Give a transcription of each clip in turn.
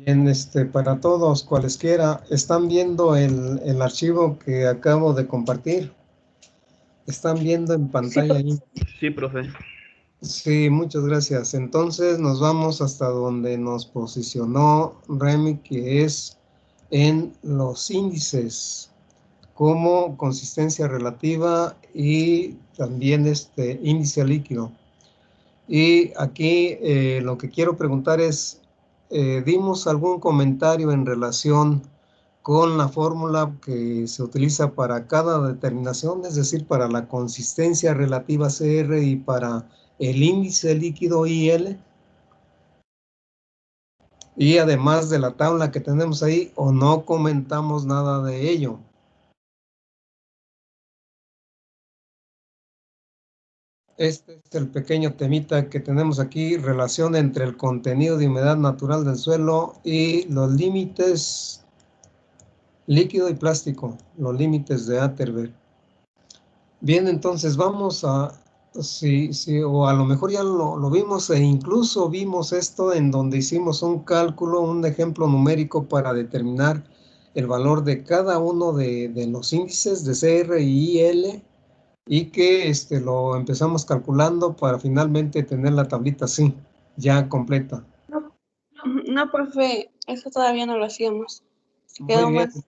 Bien, para todos, cualesquiera, ¿están viendo el archivo que acabo de compartir? ¿Están viendo en pantalla ahí? Sí, profe. Sí, muchas gracias. Entonces nos vamos hasta donde nos posicionó Remy, que es en los índices, como consistencia relativa y también índice líquido. Y aquí lo que quiero preguntar es, ¿dimos algún comentario en relación con la fórmula que se utiliza para cada determinación, es decir, para la consistencia relativa CR y para el índice líquido IL? Y además de la tabla que tenemos ahí, o no comentamos nada de ello. Este es el pequeño temita que tenemos aquí, relación entre el contenido de humedad natural del suelo y los límites líquido y plástico, los límites de Atterberg. Bien, entonces vamos a, sí, o a lo mejor ya lo vimos e incluso vimos esto en donde hicimos un cálculo, un ejemplo numérico para determinar el valor de cada uno de los índices de CR y IL, y que lo empezamos calculando para finalmente tener la tablita así, ya completa. No, profe, eso todavía no lo hacíamos. Se quedó Muy bien. más.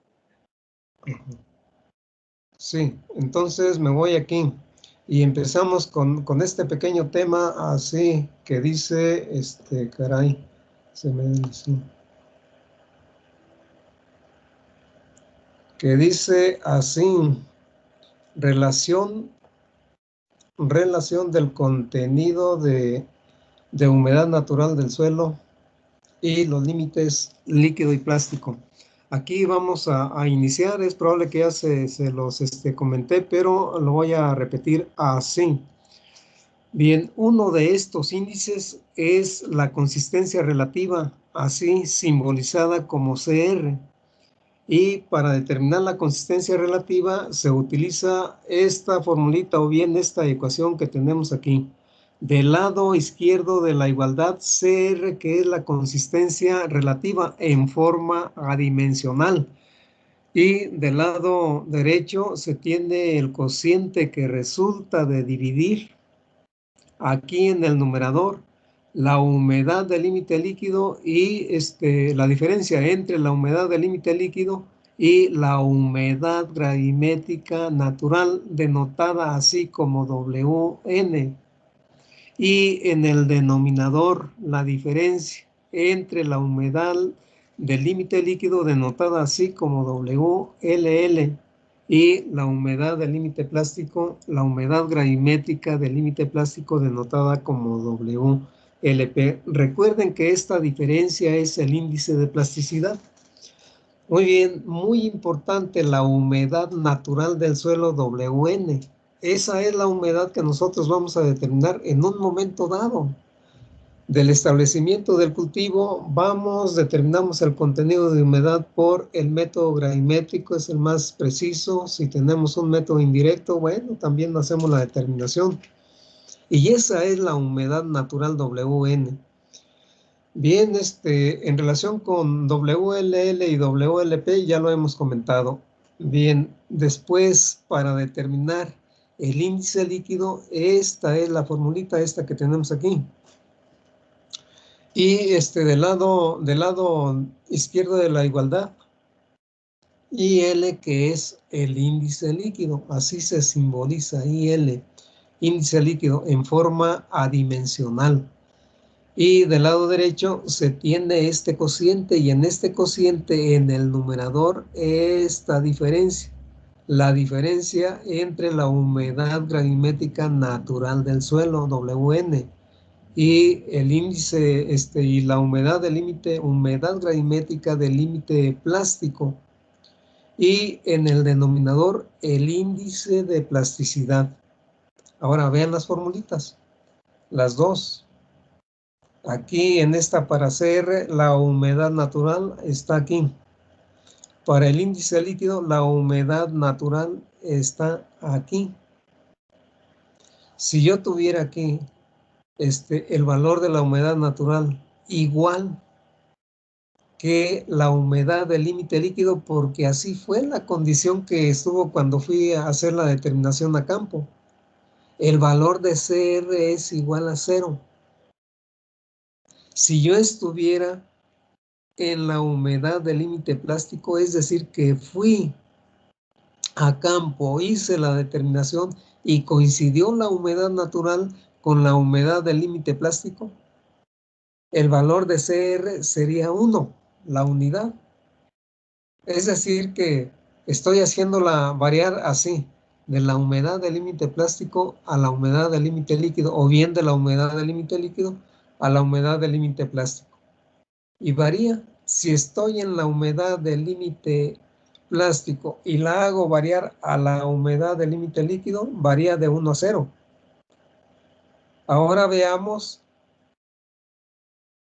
Sí, entonces me voy aquí y empezamos con este pequeño tema así que dice, caray, se me dice, que dice así, relación del contenido de humedad natural del suelo y los límites líquido y plástico. Aquí vamos a iniciar, es probable que ya se los comenté, pero lo voy a repetir así. Bien, uno de estos índices es la consistencia relativa, así simbolizada como CR. Y para determinar la consistencia relativa se utiliza esta formulita o bien esta ecuación que tenemos aquí. Del lado izquierdo de la igualdad, CR, que es la consistencia relativa en forma adimensional. Y del lado derecho se tiene el cociente que resulta de dividir aquí en el numerador la humedad del límite líquido y la diferencia entre la humedad del límite líquido y la humedad gravimétrica natural, denotada así como WN. Y en el denominador la diferencia entre la humedad del límite líquido, denotada así como WLL, y la humedad del límite plástico, la humedad gravimétrica del límite plástico, denotada como WLP. Recuerden que esta diferencia es el índice de plasticidad. Muy bien, muy importante, la humedad natural del suelo, WN. Esa es la humedad que nosotros vamos a determinar en un momento dado. Del establecimiento del cultivo, determinamos el contenido de humedad por el método gravimétrico, es el más preciso. Si tenemos un método indirecto, bueno, también hacemos la determinación. Y esa es la humedad natural WN. Bien, en relación con WLL y WLP ya lo hemos comentado. Bien, después para determinar el índice líquido, esta es la formulita esta que tenemos aquí. Y del lado izquierdo de la igualdad, IL, que es el índice líquido, así se simboliza IL, índice líquido en forma adimensional. Y del lado derecho se tiene este cociente, y en este cociente, en el numerador, esta diferencia, la diferencia entre la humedad gravimétrica natural del suelo, WN, y el índice y la humedad del límite, humedad gravimétrica del límite plástico, y en el denominador el índice de plasticidad. Ahora vean las formulitas, las dos. Aquí en esta para CR, la humedad natural está aquí. Para el índice líquido, la humedad natural está aquí. Si yo tuviera aquí el valor de la humedad natural igual que la humedad del límite líquido, porque así fue la condición que estuvo cuando fui a hacer la determinación a campo. El valor de CR es igual a 0. Si yo estuviera en la humedad del límite plástico, es decir, que fui a campo, hice la determinación y coincidió la humedad natural con la humedad del límite plástico, el valor de CR sería 1, la unidad. Es decir, que estoy haciéndola variar así, de la humedad del límite plástico a la humedad del límite líquido, o bien de la humedad del límite líquido a la humedad del límite plástico. Y varía. Si estoy en la humedad del límite plástico y la hago variar a la humedad del límite líquido, varía de 1 a 0. Ahora veamos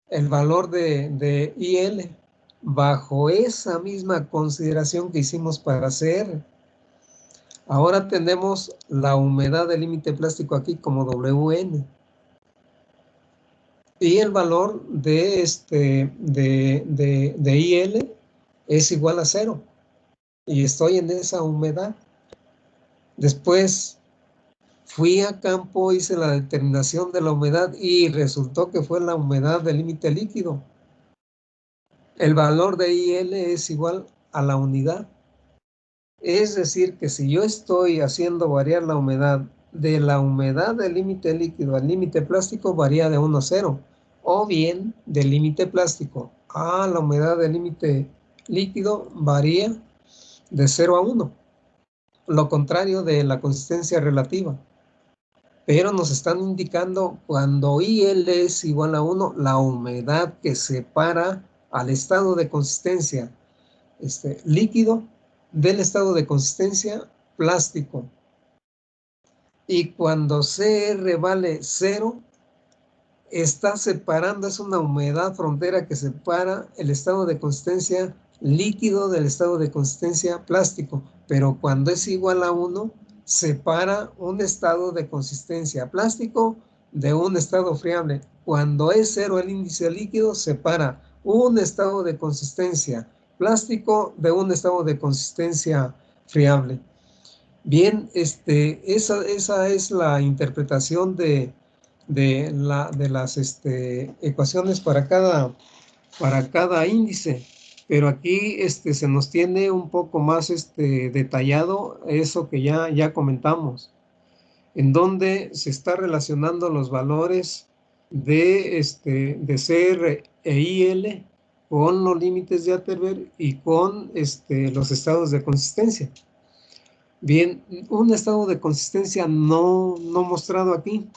el valor de IL bajo esa misma consideración que hicimos para CR. Ahora tenemos la humedad del límite plástico aquí como WN. Y el valor de IL es igual a 0. Y estoy en esa humedad. Después fui a campo, hice la determinación de la humedad y resultó que fue la humedad del límite líquido. El valor de IL es igual a la unidad. Es decir, que si yo estoy haciendo variar la humedad de la humedad del límite líquido al límite plástico, varía de 1 a 0. O bien, del límite plástico a la humedad del límite líquido, varía de 0 a 1. Lo contrario de la consistencia relativa. Pero nos están indicando cuando IL es igual a 1, la humedad que separa al estado de consistencia líquido del estado de consistencia plástico. Y cuando CR vale 0, está separando, es una humedad frontera que separa el estado de consistencia líquido del estado de consistencia plástico. Pero cuando es igual a 1, separa un estado de consistencia plástico de un estado friable. Cuando es 0 el índice líquido, separa un estado de consistencia plástico de un estado de consistencia friable. Bien, esa es la interpretación de las ecuaciones para cada índice. Pero aquí se nos tiene un poco más detallado eso que ya comentamos, en donde se está relacionando los valores de CR e IL con los límites de Atterberg y con los estados de consistencia. Bien, un estado de consistencia no mostrado aquí,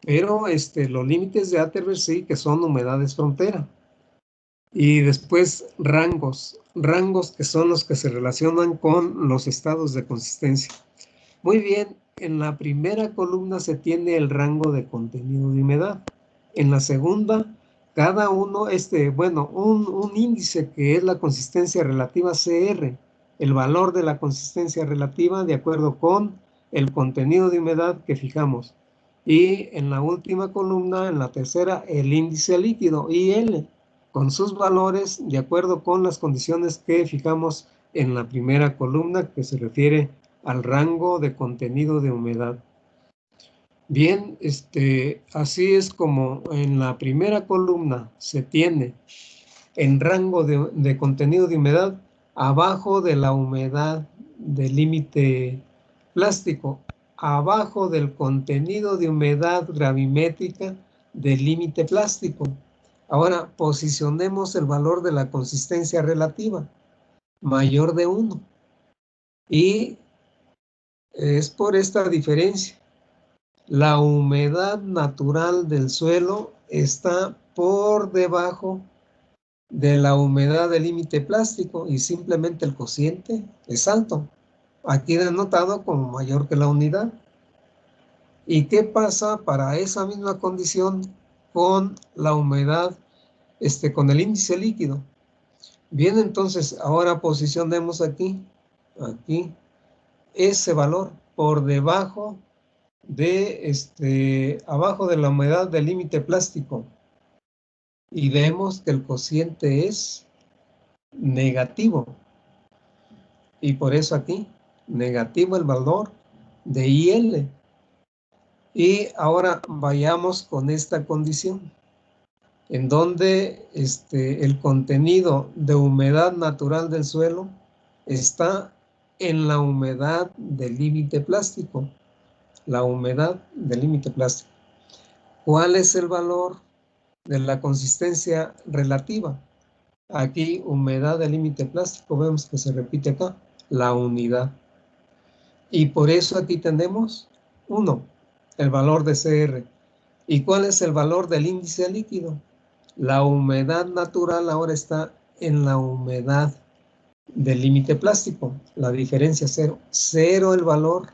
pero los límites de Atterberg sí, que son humedades frontera. Y después rangos que son los que se relacionan con los estados de consistencia. Muy bien, en la primera columna se tiene el rango de contenido de humedad. En la segunda, cada uno, un índice que es la consistencia relativa CR, el valor de la consistencia relativa de acuerdo con el contenido de humedad que fijamos. Y en la última columna, en la tercera, el índice líquido, IL, con sus valores de acuerdo con las condiciones que fijamos en la primera columna, que se refiere al rango de contenido de humedad. Bien, así es como en la primera columna se tiene en rango de contenido de humedad abajo de la humedad del límite plástico, abajo del contenido de humedad gravimétrica del límite plástico. Ahora posicionemos el valor de la consistencia relativa, mayor de 1. Y es por esta diferencia. La humedad natural del suelo está por debajo de la humedad del límite plástico y simplemente el cociente es alto. Aquí denotado como mayor que la unidad. ¿Y qué pasa para esa misma condición con la humedad, con el índice líquido? Bien, entonces ahora posicionemos aquí ese valor por debajo abajo de la humedad del límite plástico. y vemos que el cociente es negativo. Y por eso aquí, negativo el valor de IL. Y ahora vayamos con esta condición, en donde el contenido de humedad natural del suelo está en la humedad del límite plástico. La humedad del límite plástico. ¿Cuál es el valor de la consistencia relativa? Aquí, humedad del límite plástico, vemos que se repite acá, la unidad. Y por eso aquí tenemos 1, el valor de CR. ¿Y cuál es el valor del índice líquido? La humedad natural ahora está en la humedad del límite plástico. La diferencia 0. 0 el valor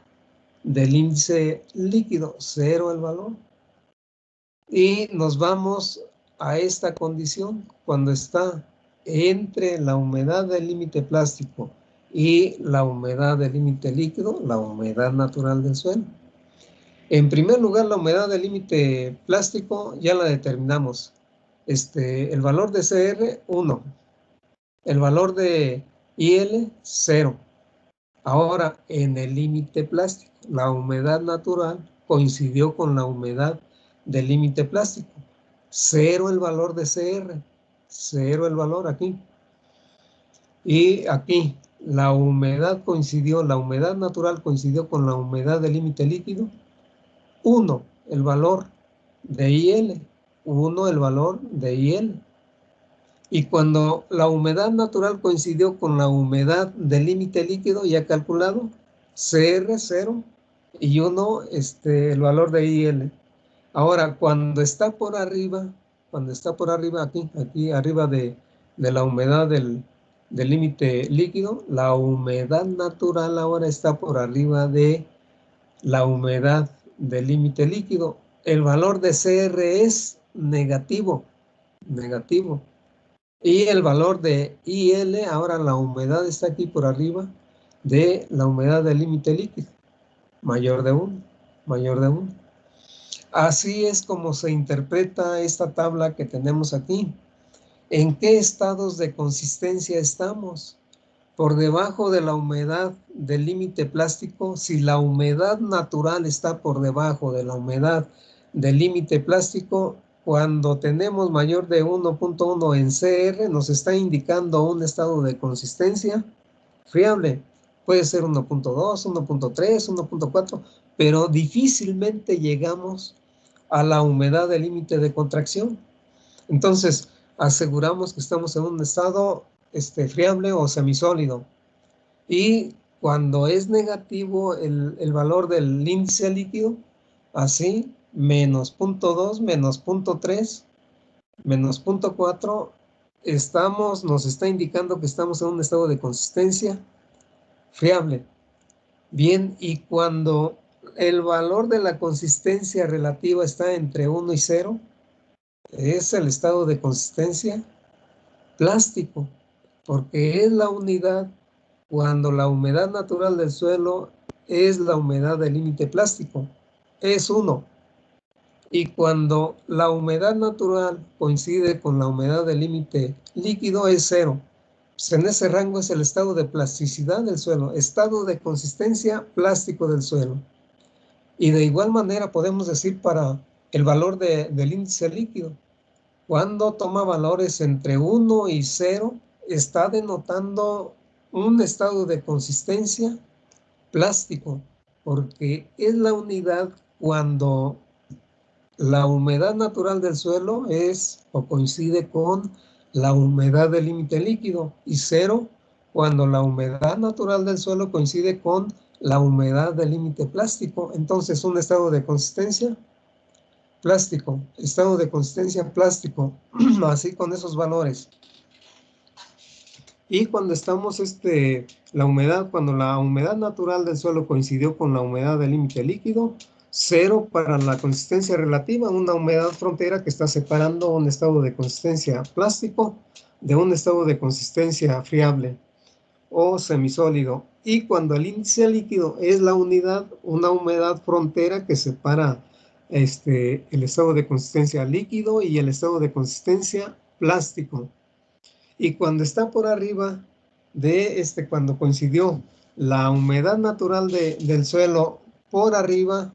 del índice líquido. 0 el valor. Y nos vamos a esta condición cuando está entre la humedad del límite plástico y la humedad del límite líquido, la humedad natural del suelo. En primer lugar, la humedad del límite plástico ya la determinamos. El valor de CR, 1. El valor de IL, 0. Ahora, en el límite plástico, la humedad natural coincidió con la humedad del límite plástico. 0 el valor de CR. 0 el valor aquí. Y aquí, la humedad natural coincidió con la humedad del límite líquido. 1 el valor de IL, 1 el valor de IL. Y cuando la humedad natural coincidió con la humedad del límite líquido ya calculado, CR 0 y 1 el valor de IL. Ahora, cuando está por arriba aquí arriba de la humedad del límite líquido, la humedad natural ahora está por arriba de la humedad del límite líquido. El valor de CR es negativo. Y el valor de IL, ahora la humedad está aquí por arriba de la humedad del límite líquido. Mayor de 1. Así es como se interpreta esta tabla que tenemos aquí. ¿En qué estados de consistencia estamos? Por debajo de la humedad del límite plástico, si la humedad natural está por debajo de la humedad del límite plástico, cuando tenemos mayor de 1.1 en CR, nos está indicando un estado de consistencia friable. Puede ser 1.2, 1.3, 1.4, pero difícilmente llegamos a la humedad del límite de contracción. Entonces, aseguramos que estamos en un estado friable o semisólido. Y cuando es negativo el valor del índice líquido, así, menos 0.2, menos 0.3, menos 0.4, nos está indicando que estamos en un estado de consistencia friable. Bien, y cuando el valor de la consistencia relativa está entre 1 y 0, es el estado de consistencia plástico, porque es la unidad cuando la humedad natural del suelo es la humedad del límite plástico, es 1. Y cuando la humedad natural coincide con la humedad del límite líquido es 0. Pues en ese rango es el estado de plasticidad del suelo, estado de consistencia plástico del suelo. Y de igual manera podemos decir para el valor del índice líquido. Cuando toma valores entre 1 y 0, está denotando un estado de consistencia plástico, porque es la unidad cuando la humedad natural del suelo es o coincide con la humedad del límite líquido, y 0 cuando la humedad natural del suelo coincide con la humedad del límite plástico. Entonces, un estado de consistencia plástico, estado de consistencia plástico, así con esos valores. Y cuando estamos, cuando la humedad natural del suelo coincidió con la humedad del límite líquido, 0 para la consistencia relativa, una humedad frontera que está separando un estado de consistencia plástico de un estado de consistencia friable o semisólido. Y cuando el índice líquido es la unidad, una humedad frontera que separa el estado de consistencia líquido y el estado de consistencia plástico. Y cuando está por arriba de cuando coincidió la humedad natural del suelo por arriba,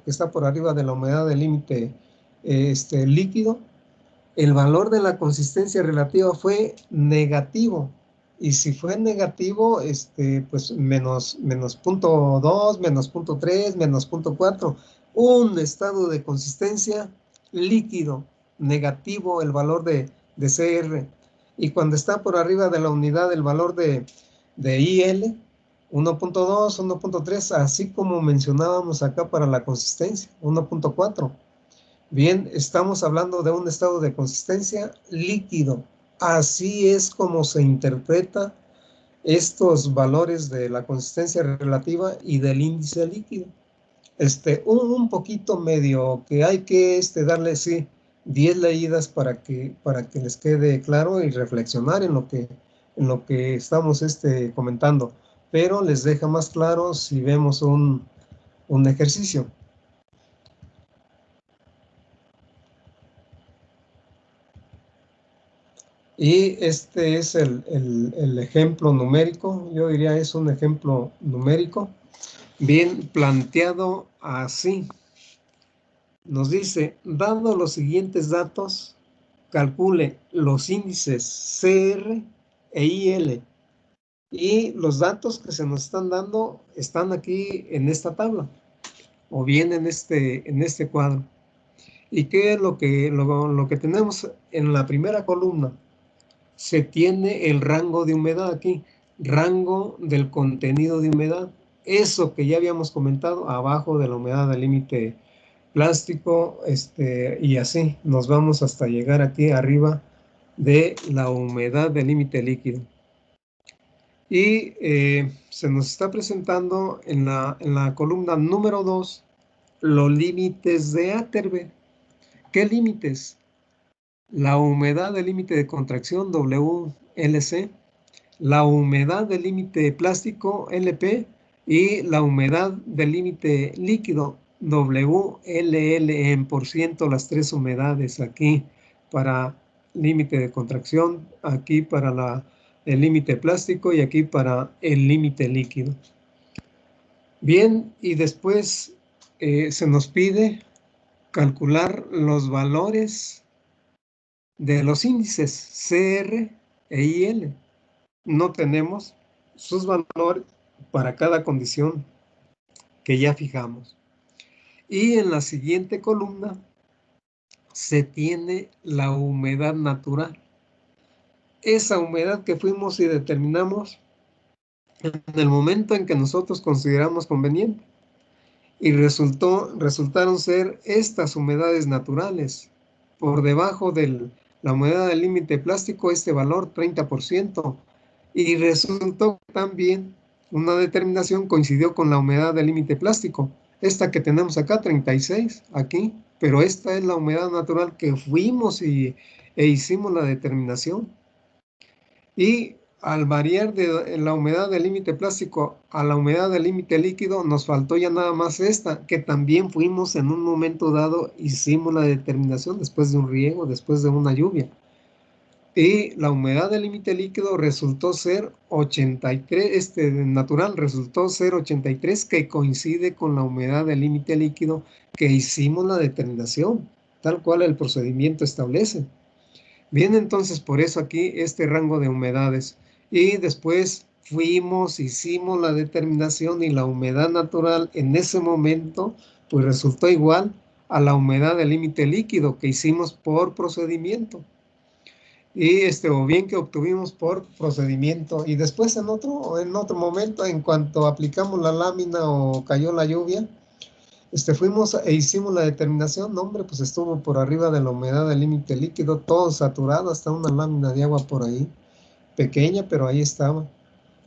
que está por arriba de la humedad del límite líquido, el valor de la consistencia relativa fue negativo. Y si fue negativo, pues menos 0.2, menos 0.3, menos 0.4, un estado de consistencia líquido, negativo el valor de CR. Y cuando está por arriba de la unidad el valor de IL, 1.2, 1.3, así como mencionábamos acá para la consistencia, 1.4. Bien, estamos hablando de un estado de consistencia líquido. Así es como se interpreta estos valores de la consistencia relativa y del índice líquido. Un poquito medio que hay que darle, sí, 10 leídas para que les quede claro y reflexionar en lo que estamos comentando. Pero les deja más claro si vemos un ejercicio. Y este es el ejemplo numérico, yo diría es un ejemplo numérico, bien planteado así. Nos dice, dado los siguientes datos, calcule los índices CR e IL. Y los datos que se nos están dando están aquí en esta tabla, o bien en este cuadro. ¿Y qué es lo que tenemos en la primera columna? Se tiene el rango de humedad aquí, rango del contenido de humedad. Eso que ya habíamos comentado, abajo de la humedad del límite plástico, y así nos vamos hasta llegar aquí arriba de la humedad del límite líquido. Y se nos está presentando en la columna número 2 los límites de Atterberg. ¿Qué límites? La humedad del límite de contracción WLC, la humedad del límite plástico LP y la humedad del límite líquido WLL en por ciento, las tres humedades aquí para límite de contracción, aquí para el límite plástico y aquí para el límite líquido. Bien, y después se nos pide calcular los valores de los índices CR e IL. No tenemos sus valores para cada condición que ya fijamos. Y en la siguiente columna se tiene la humedad natural. Esa humedad que fuimos y determinamos en el momento en que nosotros consideramos conveniente. Y resultaron ser estas humedades naturales. Por debajo de la humedad del límite plástico, este valor 30%. Y resultó también una determinación coincidió con la humedad del límite plástico. Esta que tenemos acá, 36, aquí. Pero esta es la humedad natural que fuimos e hicimos la determinación. Y al variar de la humedad del límite plástico a la humedad del límite líquido, nos faltó ya nada más esta, que también fuimos en un momento dado, hicimos la determinación después de un riego, después de una lluvia. Y la humedad del límite líquido resultó ser 83, natural resultó ser 83, que coincide con la humedad del límite líquido que hicimos la determinación, tal cual el procedimiento establece. Bien, entonces por eso aquí este rango de humedades. Y después hicimos la determinación y la humedad natural en ese momento pues resultó igual a la humedad del límite líquido que hicimos por procedimiento. Y o bien que obtuvimos por procedimiento. Y después en otro momento, en cuanto aplicamos la lámina o cayó la lluvia, fuimos e hicimos la determinación, no, hombre, pues estuvo por arriba de la humedad del límite líquido, todo saturado, hasta una lámina de agua por ahí, pequeña, pero ahí estaba,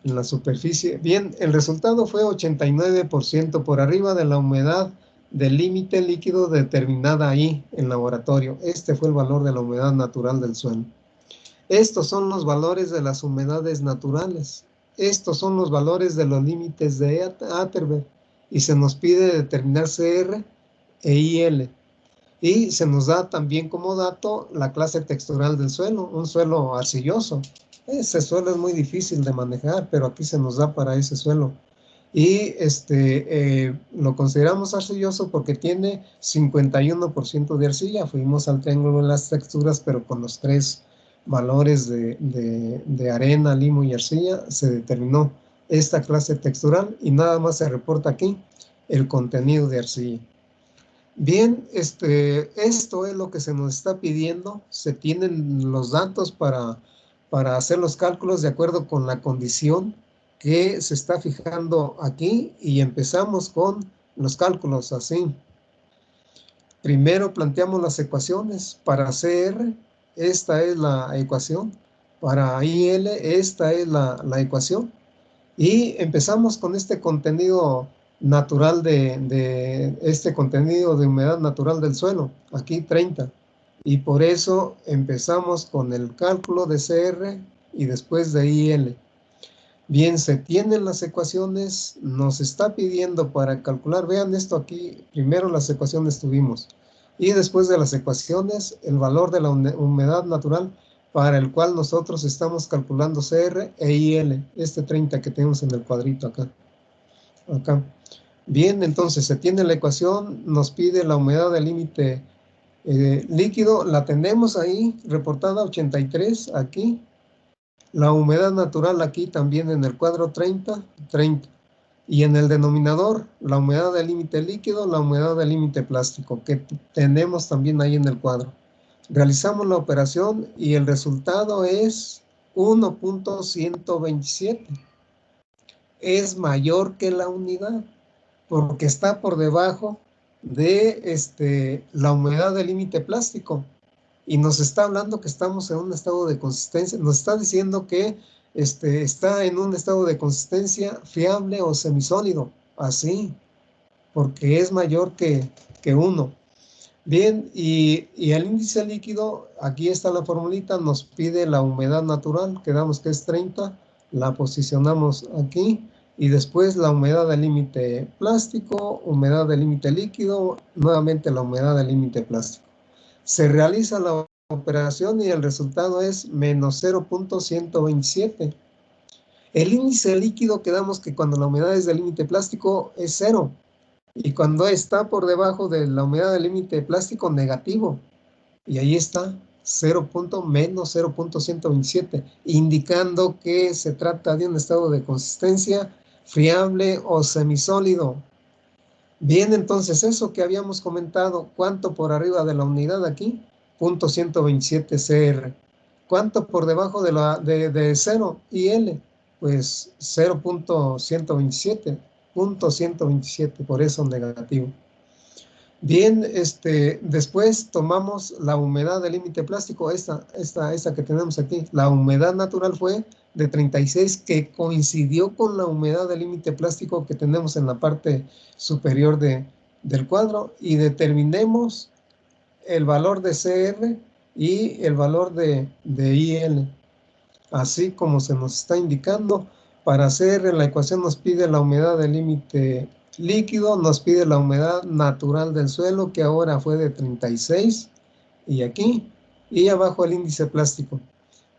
en la superficie. Bien, el resultado fue 89% por arriba de la humedad del límite líquido determinada ahí en laboratorio. Este fue el valor de la humedad natural del suelo. Estos son los valores de las humedades naturales. Estos son los valores de los límites de Atterberg. Y se nos pide determinar CR e IL. Y se nos da también como dato la clase textural del suelo, un suelo arcilloso. Ese suelo es muy difícil de manejar, pero aquí se nos da para ese suelo. Y lo consideramos arcilloso porque tiene 51% de arcilla. Fuimos al triángulo de las texturas, pero con los 3 valores de arena, limo y arcilla se determinó esta clase textural y nada más se reporta aquí el contenido de arcilla. Bien, esto es lo que se nos está pidiendo. Se tienen los datos para hacer los cálculos de acuerdo con la condición que se está fijando aquí y empezamos con los cálculos así. Primero planteamos las ecuaciones. Para CR, esta es la ecuación. Para IL, esta es la ecuación. Y empezamos con este contenido natural este contenido de humedad natural del suelo, aquí 30. Y por eso empezamos con el cálculo de CR y después de IL. Bien, se tienen las ecuaciones, nos está pidiendo para calcular, vean esto aquí, primero las ecuaciones tuvimos, y después de las ecuaciones, el valor de la humedad natural para el cual nosotros estamos calculando CR e IL, este 30 que tenemos en el cuadrito acá. Bien, entonces se tiene la ecuación, nos pide la humedad del límite líquido, la tenemos ahí reportada 83 aquí. La humedad natural aquí también en el cuadro 30. Y en el denominador, la humedad del límite líquido, la humedad del límite plástico, que tenemos también ahí en el cuadro. Realizamos la operación y el resultado es 1.127. Es mayor que la unidad, porque está por debajo de la humedad del límite plástico. Y nos está hablando que estamos en un estado de consistencia, nos está diciendo que está en un estado de consistencia fiable o semisólido, así, porque es mayor que 1. Bien, y el índice líquido, aquí está la formulita, nos pide la humedad natural, quedamos que es 30, la posicionamos aquí, y después la humedad del límite plástico, humedad del límite líquido, nuevamente la humedad del límite plástico. Se realiza la operación y el resultado es menos 0.127. El índice líquido quedamos que cuando la humedad es del límite plástico es 0. Y cuando está por debajo de la humedad del límite plástico, negativo. Y ahí está, menos 0.127, indicando que se trata de un estado de consistencia friable o semisólido. Bien, entonces eso que habíamos comentado, ¿cuánto por arriba de la unidad aquí? 0.127 CR. ¿Cuánto por debajo de 0 IL? Pues 0.127, 0.127, por eso negativo. Bien, después tomamos la humedad del límite plástico, esta que tenemos aquí. La humedad natural fue de 36, que coincidió con la humedad del límite plástico que tenemos en la parte superior del cuadro, y determinemos el valor de CR y el valor de IL. Así como se nos está indicando, para CR la ecuación nos pide la humedad del límite líquido, nos pide la humedad natural del suelo, que ahora fue de 36, y aquí, y abajo el índice plástico.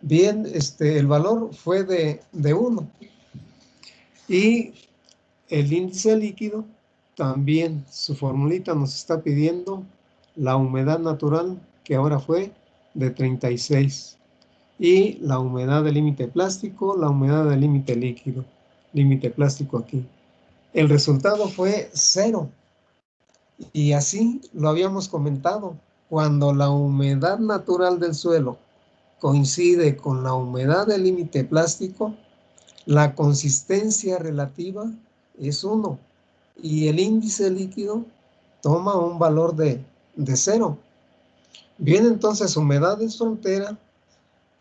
Bien, el valor fue de 1. Y el índice líquido, también su formulita nos está pidiendo la humedad natural, que ahora fue de 36. Y la humedad del límite plástico, la humedad del límite líquido, límite plástico aquí. El resultado fue 0. Y así lo habíamos comentado. Cuando la humedad natural del suelo coincide con la humedad del límite plástico, la consistencia relativa es 1. Y el índice líquido toma un valor de 0. Bien, entonces humedades frontera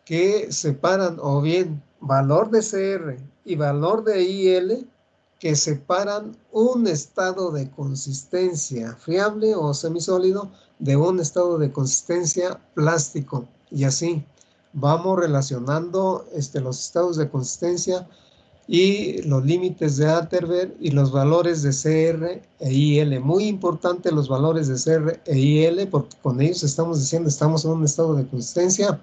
que separan, o bien valor de CR y valor de IL, que separan un estado de consistencia friable o semisólido de un estado de consistencia plástico. Y así vamos relacionando los estados de consistencia y los límites de Atterberg y los valores de CR e IL. Muy importante los valores de CR e IL, porque con ellos estamos diciendo estamos en un estado de consistencia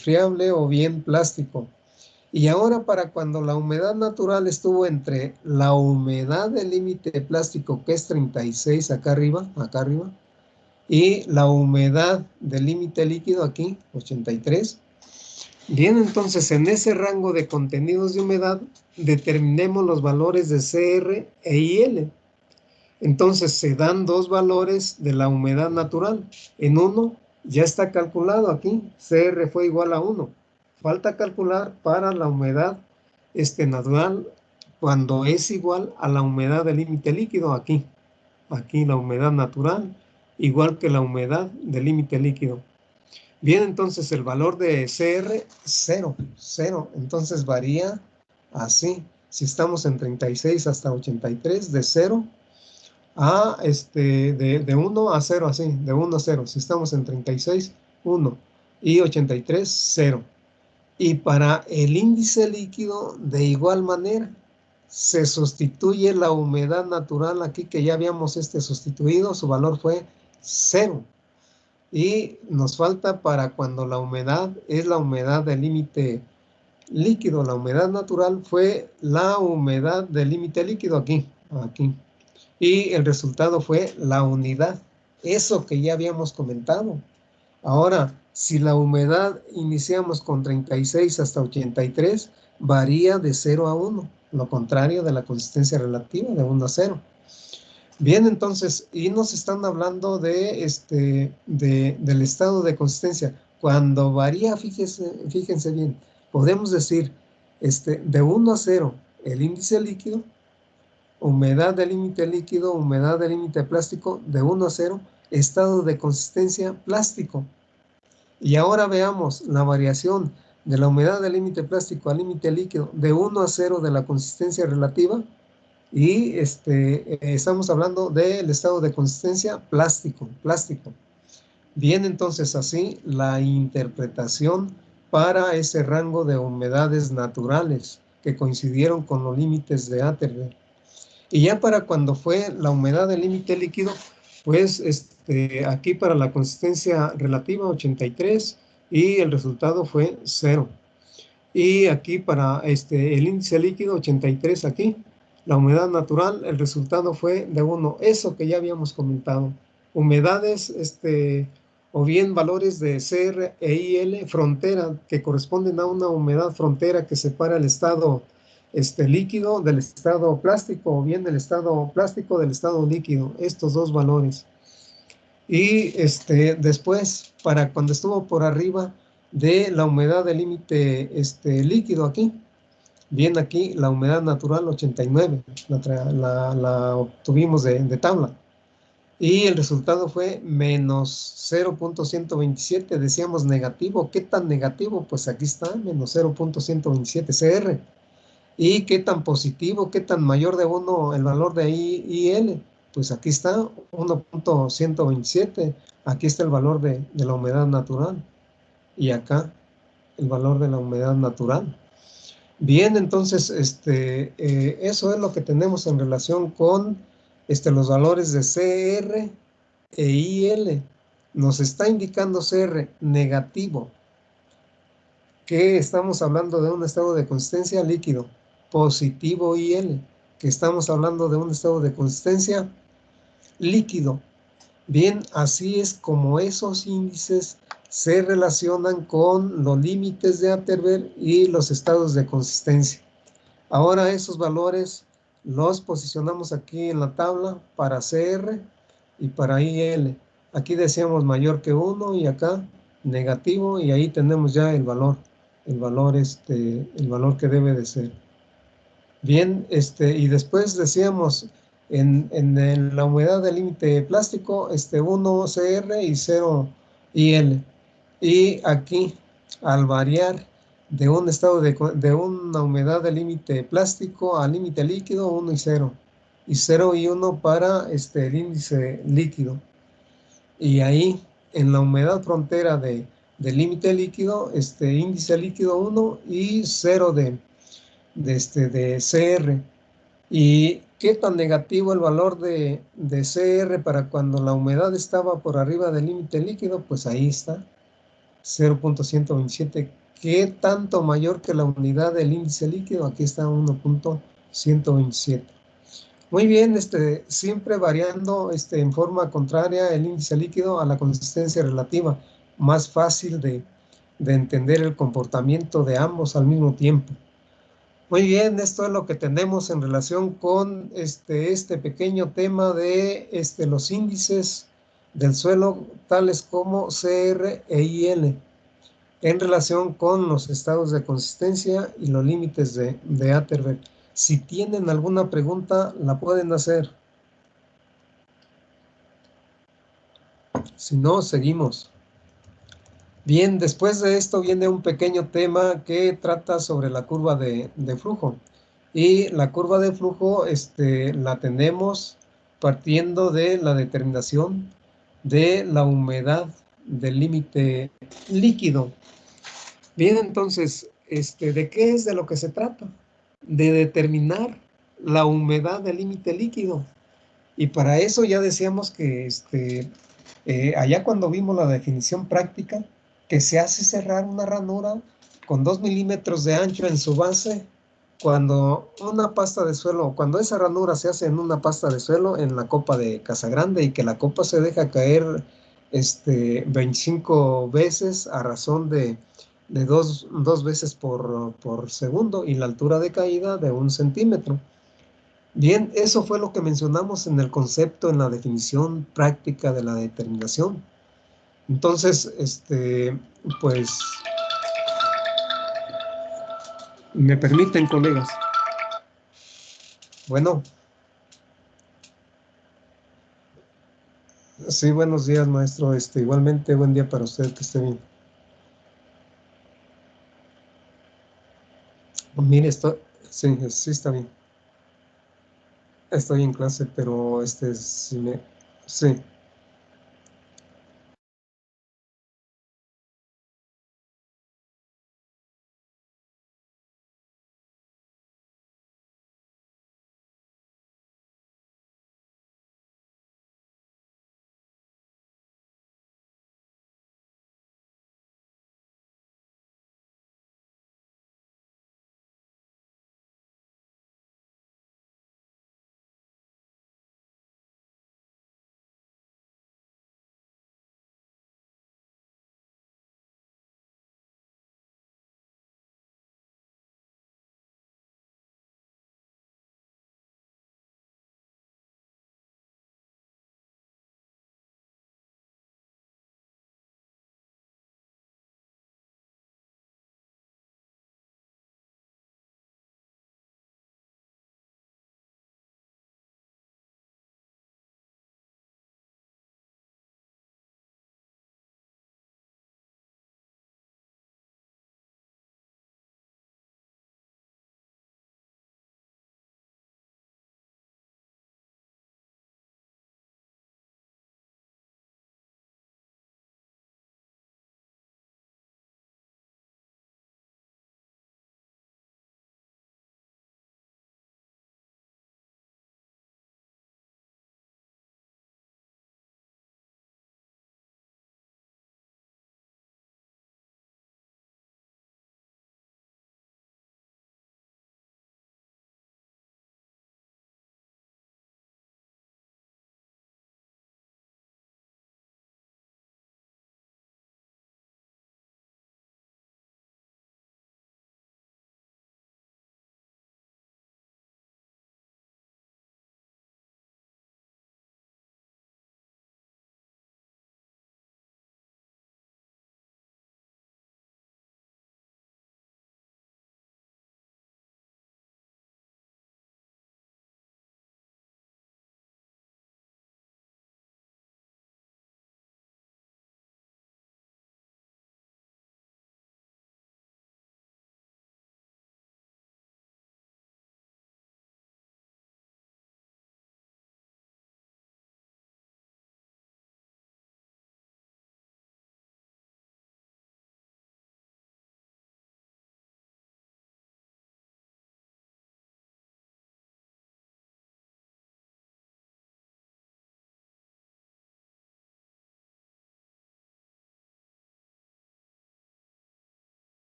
friable o bien plástico. Y ahora para cuando la humedad natural estuvo entre la humedad del límite plástico, que es 36 acá arriba, y la humedad del límite líquido aquí, 83. Bien, entonces en ese rango de contenidos de humedad determinemos los valores de CR e IL. Entonces se dan dos valores de la humedad natural. En uno ya está calculado aquí, CR fue igual a 1. Falta calcular para la humedad natural cuando es igual a la humedad del límite líquido aquí. Aquí la humedad natural igual que la humedad del límite líquido. Bien, entonces el valor de CR, 0. Entonces varía así. Si estamos en 36 hasta 83, de 0 a, de 1 a 0, así, de 1 a 0. Si estamos en 36, 1. Y 83, 0. Y para el índice líquido, de igual manera, se sustituye la humedad natural aquí, que ya habíamos sustituido, su valor fue 0. Y nos falta para cuando la humedad es la humedad del límite líquido. La humedad natural fue la humedad del límite líquido aquí. Y el resultado fue la unidad. Eso que ya habíamos comentado. Ahora, si la humedad iniciamos con 36 hasta 83, varía de 0 a 1. Lo contrario de la consistencia relativa, de 1 a 0. Bien, entonces, y nos están hablando del estado de consistencia. Cuando varía, fíjense bien, podemos decir de 1 a 0 el índice líquido, humedad del límite líquido, humedad del límite plástico, de 1 a 0, estado de consistencia plástico. Y ahora veamos la variación de la humedad del límite plástico al límite líquido, de 1 a 0 de la consistencia relativa. Y estamos hablando del estado de consistencia plástico. Bien, entonces así la interpretación para ese rango de humedades naturales que coincidieron con los límites de Atterberg. Y ya para cuando fue la humedad del límite líquido, pues aquí para la consistencia relativa 83 y el resultado fue 0. Y aquí para el índice líquido 83 aquí, la humedad natural, el resultado fue de 1. Eso que ya habíamos comentado. Humedades o bien valores de CR e IL frontera que corresponden a una humedad frontera que separa el estado líquido del estado plástico o bien del estado plástico del estado líquido. Estos dos valores. Y después, para cuando estuvo por arriba de la humedad del límite líquido aquí, bien aquí la humedad natural 89, la obtuvimos de tabla. Y el resultado fue menos 0.127, decíamos negativo. ¿Qué tan negativo? Pues aquí está, menos 0.127 CR. ¿Y qué tan positivo, qué tan mayor de 1 el valor de IL? Pues aquí está, 1.127. Aquí está el valor de la humedad natural. Y acá el valor de la humedad natural. Bien, entonces, eso es lo que tenemos en relación con los valores de CR e IL. Nos está indicando CR negativo, que estamos hablando de un estado de consistencia líquido. Positivo IL, que estamos hablando de un estado de consistencia líquido. Bien, así es como esos índices se relacionan con los límites de Atterberg y los estados de consistencia. Ahora esos valores los posicionamos aquí en la tabla para CR y para IL. Aquí decíamos mayor que 1 y acá negativo, y ahí tenemos ya el valor que debe de ser. Bien, y después decíamos en la humedad del límite plástico, 1 CR y 0 IL. Y aquí, al variar de un estado de una humedad del límite plástico al límite líquido, 1 y 0. Y 0 y 1 para el índice líquido. Y ahí, en la humedad frontera del límite líquido, índice líquido 1 y 0 de CR. ¿Y qué tan negativo el valor de CR para cuando la humedad estaba por arriba del límite líquido? Pues ahí está, 0.127. ¿Qué tanto mayor que la unidad del índice líquido? Aquí está 1.127. Muy bien, siempre variando en forma contraria el índice líquido a la consistencia relativa, más fácil de entender el comportamiento de ambos al mismo tiempo. Muy bien, esto es lo que tenemos en relación con este pequeño tema de los índices del suelo, tales como CR e IL, en relación con los estados de consistencia y los límites de Atterberg. Si tienen alguna pregunta, la pueden hacer. Si no, seguimos. Bien, después de esto viene un pequeño tema que trata sobre la curva de flujo. Y la curva de flujo la tenemos partiendo de la determinación de la humedad del límite líquido. Bien, entonces, ¿de qué es de lo que se trata? De determinar la humedad del límite líquido. Y para eso ya decíamos que allá cuando vimos la definición práctica, que se hace cerrar una ranura con 2 milímetros de ancho en su base, cuando una pasta de suelo, cuando esa ranura se hace en una pasta de suelo en la copa de Casagrande y que la copa se deja caer 25 veces a razón de dos veces por segundo y la altura de caída de 1 centímetro. Bien, eso fue lo que mencionamos en el concepto, en la definición práctica de la determinación. Entonces, pues, me permiten, colegas. Bueno, sí, buenos días, maestro. Igualmente, buen día para usted, que esté bien. Mire, sí, sí está bien. Estoy en clase, pero sí.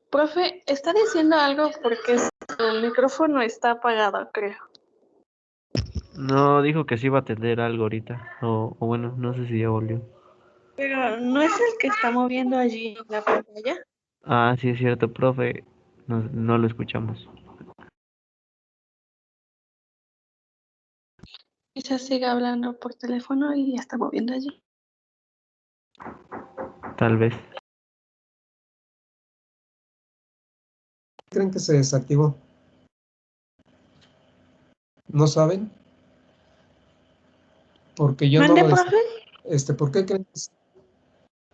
Profe, está diciendo algo porque su micrófono está apagado, creo. No, dijo que sí iba a atender algo ahorita. O bueno, no sé si ya volvió. Pero ¿no es el que está moviendo allí en la pantalla? Ah, sí es cierto, profe. No lo escuchamos. Quizás siga hablando por teléfono y ya está moviendo allí. Tal vez. ¿Creen que se desactivó? ¿No saben? Porque yo no ¿Mande, lo profe? ¿por qué creen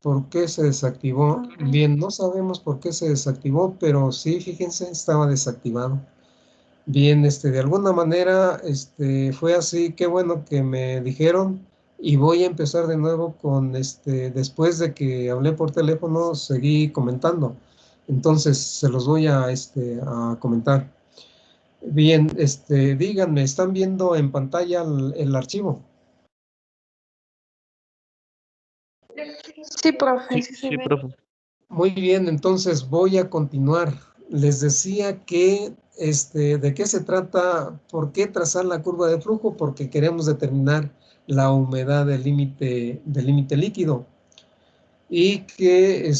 por qué se desactivó? Bien, no sabemos por qué se desactivó, pero sí, fíjense, estaba desactivado. Bien, de alguna manera, fue así, qué bueno que me dijeron y voy a empezar de nuevo con, después de que hablé por teléfono, seguí comentando. Entonces, se los voy a comentar. Bien, díganme, ¿están viendo en pantalla el archivo? Sí, profe, Sí, sí se sí, ve. profe. Muy bien, entonces voy a continuar. Les decía que, ¿de qué se trata? ¿Por qué trazar la curva de flujo? Porque queremos determinar la humedad del límite líquido. Y que,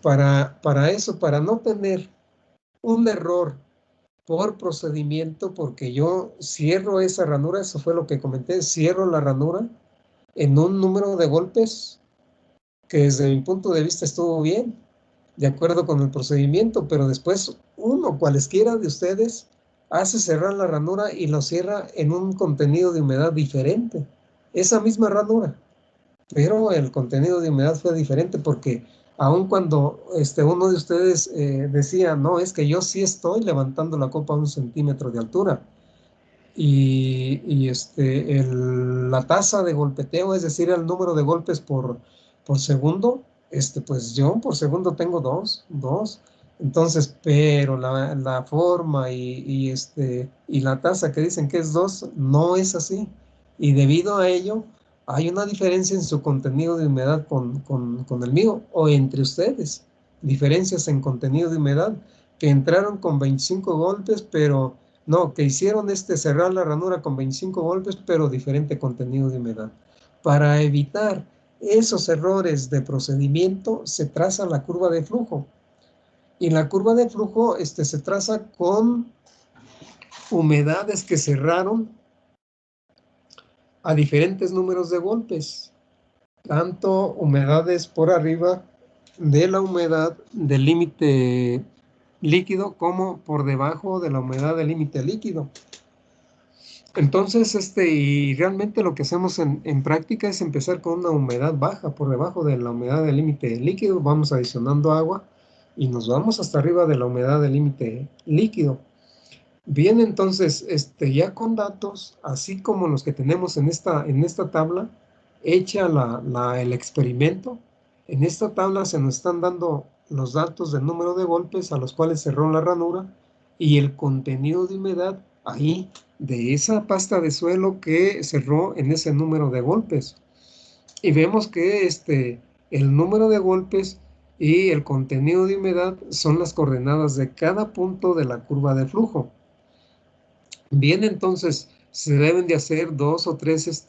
para eso, para no tener un error por procedimiento, porque yo cierro esa ranura, eso fue lo que comenté, cierro la ranura en un número de golpes que desde mi punto de vista estuvo bien, de acuerdo con el procedimiento, pero después uno, cualesquiera de ustedes, hace cerrar la ranura y lo cierra en un contenido de humedad diferente. Esa misma ranura, pero el contenido de humedad fue diferente porque aun cuando uno de ustedes decía, no, es que yo sí estoy levantando la copa a 1 centímetro de altura, y la tasa de golpeteo, es decir, el número de golpes por segundo, pues yo por segundo tengo dos. Entonces, pero la forma y la tasa que dicen que es 2 no es así. Y debido a ello, hay una diferencia en su contenido de humedad con el mío o entre ustedes. Diferencias en contenido de humedad que entraron con 25 golpes, pero no, que hicieron cerrar la ranura con 25 golpes, pero diferente contenido de humedad. Para evitar esos errores de procedimiento, se traza la curva de flujo. Y la curva de flujo se traza con humedades que cerraron a diferentes números de golpes. Tanto humedades por arriba de la humedad del límite líquido como por debajo de la humedad del límite líquido. Entonces, y realmente lo que hacemos en práctica es empezar con una humedad baja, por debajo de la humedad del límite líquido, vamos adicionando agua y nos vamos hasta arriba de la humedad del límite líquido. Bien, entonces, ya con datos, así como los que tenemos en esta tabla, hecha el experimento, en esta tabla se nos están dando los datos del número de golpes a los cuales cerró la ranura y el contenido de humedad ahí de esa pasta de suelo que cerró en ese número de golpes. Y vemos que el número de golpes y el contenido de humedad son las coordenadas de cada punto de la curva de flujo. Bien, entonces se deben de hacer 2 o 3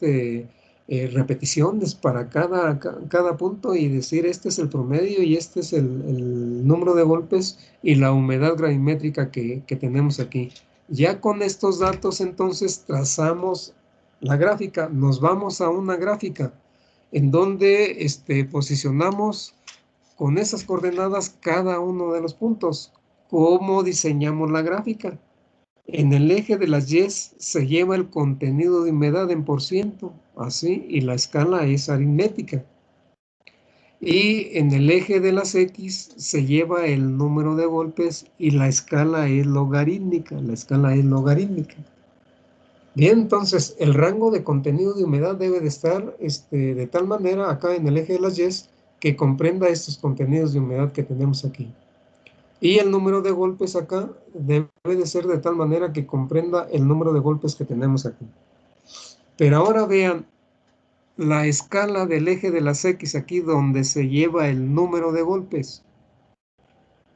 repeticiones para cada punto y decir este es el promedio y este es el número de golpes y la humedad gravimétrica que tenemos aquí. Ya con estos datos entonces trazamos la gráfica, nos vamos a una gráfica en donde posicionamos con esas coordenadas cada uno de los puntos. ¿Cómo diseñamos la gráfica? En el eje de las Y se lleva el contenido de humedad en por ciento, así, y la escala es aritmética. Y en el eje de las X se lleva el número de golpes y la escala es logarítmica, Bien, entonces el rango de contenido de humedad debe de estar de tal manera acá en el eje de las Y que comprenda estos contenidos de humedad que tenemos aquí. Y el número de golpes acá debe de ser de tal manera que comprenda el número de golpes que tenemos aquí. Pero ahora vean la escala del eje de las X aquí donde se lleva el número de golpes.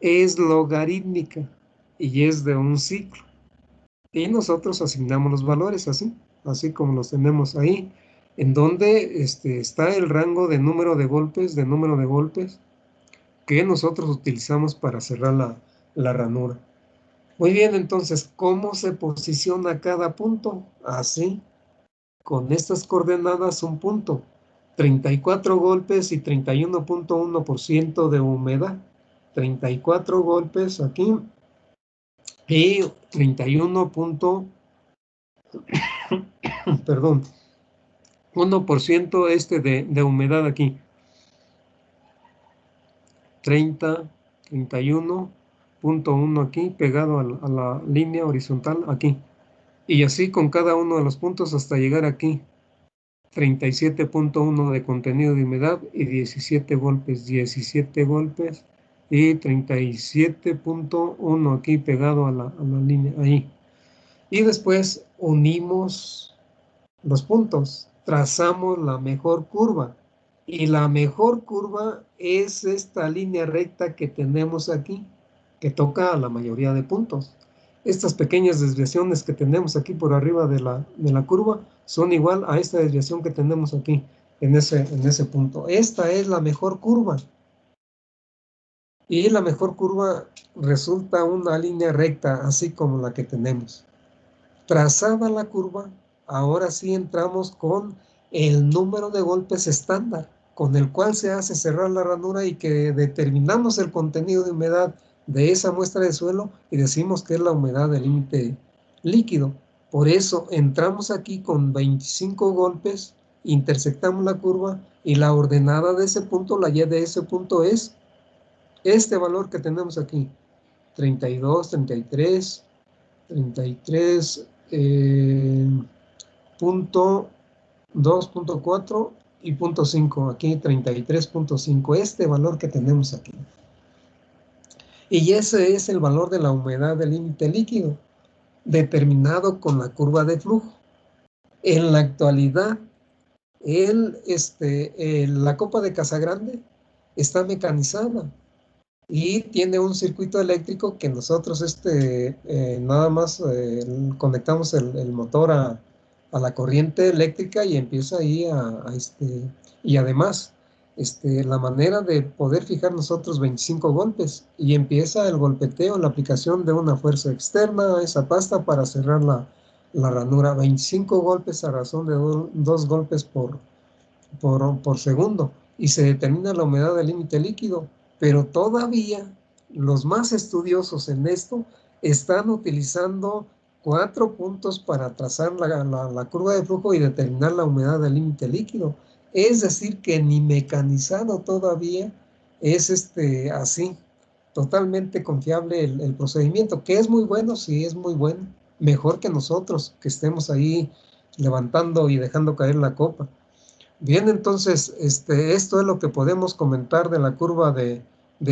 es logarítmica y es de un ciclo. Y nosotros asignamos los valores así como los tenemos ahí, en donde está el rango de número de golpes, que nosotros utilizamos para cerrar la ranura. Muy bien, entonces, ¿cómo se posiciona cada punto? Así, con estas coordenadas, un punto, 34 golpes y 31.1% de humedad. 34 golpes aquí y 31. Perdón, 1% de humedad aquí. 31.1 aquí, pegado a la línea horizontal aquí. Y así con cada uno de los puntos hasta llegar aquí. 37.1 de contenido de humedad y 17 golpes y 37.1 aquí pegado a la línea ahí. Y después unimos los puntos, trazamos la mejor curva. Y la mejor curva es esta línea recta que tenemos aquí, que toca a la mayoría de puntos. Estas pequeñas desviaciones que tenemos aquí por arriba de la curva son igual a esta desviación que tenemos aquí, en ese punto. Esta es la mejor curva. Y la mejor curva resulta una línea recta, así como la que tenemos. Trazada la curva, ahora sí entramos con el número de golpes estándar, con el cual se hace cerrar la ranura y que determinamos el contenido de humedad de esa muestra de suelo y decimos que es la humedad del límite líquido. Por eso entramos aquí con 25 golpes, intersectamos la curva y la ordenada de ese punto, la Y de ese punto es este valor que tenemos aquí, 32, 33, punto 2.4 y punto 5, aquí 33.5, este valor que tenemos aquí. Y ese es el valor de la humedad del límite líquido, determinado con la curva de flujo. En la actualidad, la copa de Casagrande está mecanizada y tiene un circuito eléctrico que nosotros nada más conectamos el motor a la corriente eléctrica y empieza ahí y además la manera de poder fijar nosotros 25 golpes y empieza el golpeteo, la aplicación de una fuerza externa a esa pasta para cerrar la ranura. 25 golpes a razón de 2 golpes por segundo y se determina la humedad del límite líquido, pero todavía los más estudiosos en esto están utilizando 4 puntos para trazar la curva de flujo y determinar la humedad del límite líquido. Es decir, que ni mecanizado todavía es así, totalmente confiable el procedimiento, que es muy bueno, sí es muy bueno, mejor que nosotros, que estemos ahí levantando y dejando caer la copa. Bien, entonces, esto es lo que podemos comentar de la curva de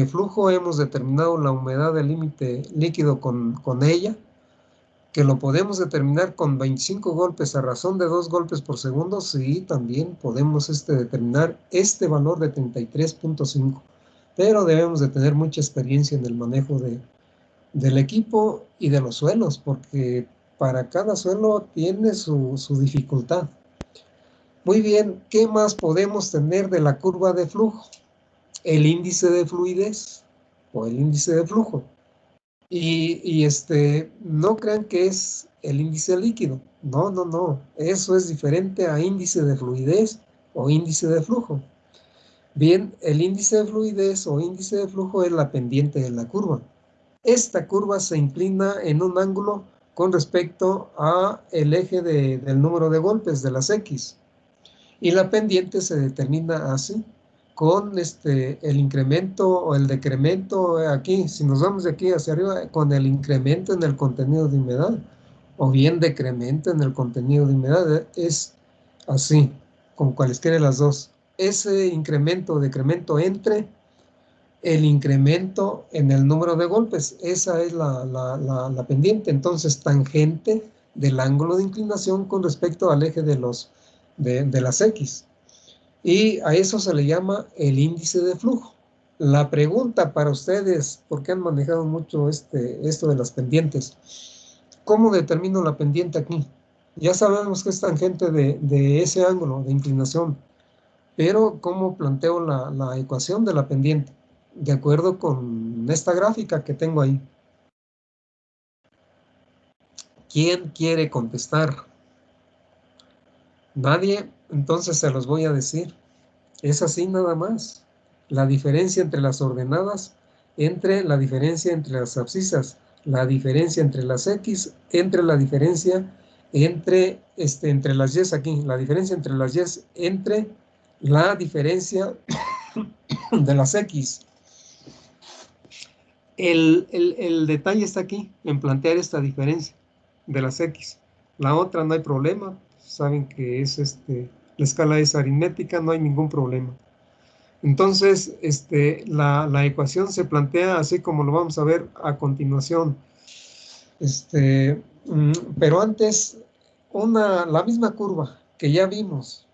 flujo. Hemos determinado la humedad del límite líquido con ella, que lo podemos determinar con 25 golpes a razón de 2 golpes por segundo. Sí, también podemos determinar este valor de 33.5, pero debemos de tener mucha experiencia en el manejo del equipo y de los suelos, porque para cada suelo tiene su dificultad. Muy bien, ¿qué más podemos tener de la curva de flujo? El índice de fluidez o el índice de flujo. Y no crean que es el índice líquido. No, no, no. Eso es diferente a índice de fluidez o índice de flujo. Bien, el índice de fluidez o índice de flujo es la pendiente de la curva. Esta curva se inclina en un ángulo con respecto a el eje del número de golpes de las X. Y la pendiente se determina así, con el incremento o el decremento aquí, si nos vamos de aquí hacia arriba, con el incremento en el contenido de humedad, o bien decremento en el contenido de humedad, es así, con cualesquiera de las dos. Ese incremento o decremento entre el incremento en el número de golpes, esa es la pendiente, entonces tangente del ángulo de inclinación con respecto al eje de las X. Y a eso se le llama el índice de flujo. La pregunta para ustedes, porque han manejado mucho esto de las pendientes, ¿cómo determino la pendiente aquí? Ya sabemos que es tangente de ese ángulo de inclinación, pero ¿cómo planteo la ecuación de la pendiente? De acuerdo con esta gráfica que tengo ahí. ¿Quién quiere contestar? ¿Nadie? Entonces se los voy a decir. Es así nada más. La diferencia entre las ordenadas, entre la diferencia entre las abscisas, la diferencia entre las X, entre la diferencia entre las Y aquí, la diferencia entre las Y, entre la diferencia de las X. El detalle está aquí, en plantear esta diferencia de las X. La otra no hay problema, saben que es la escala es aritmética, no hay ningún problema. Entonces, la ecuación se plantea así como lo vamos a ver a continuación. Pero antes, la misma curva que ya vimos.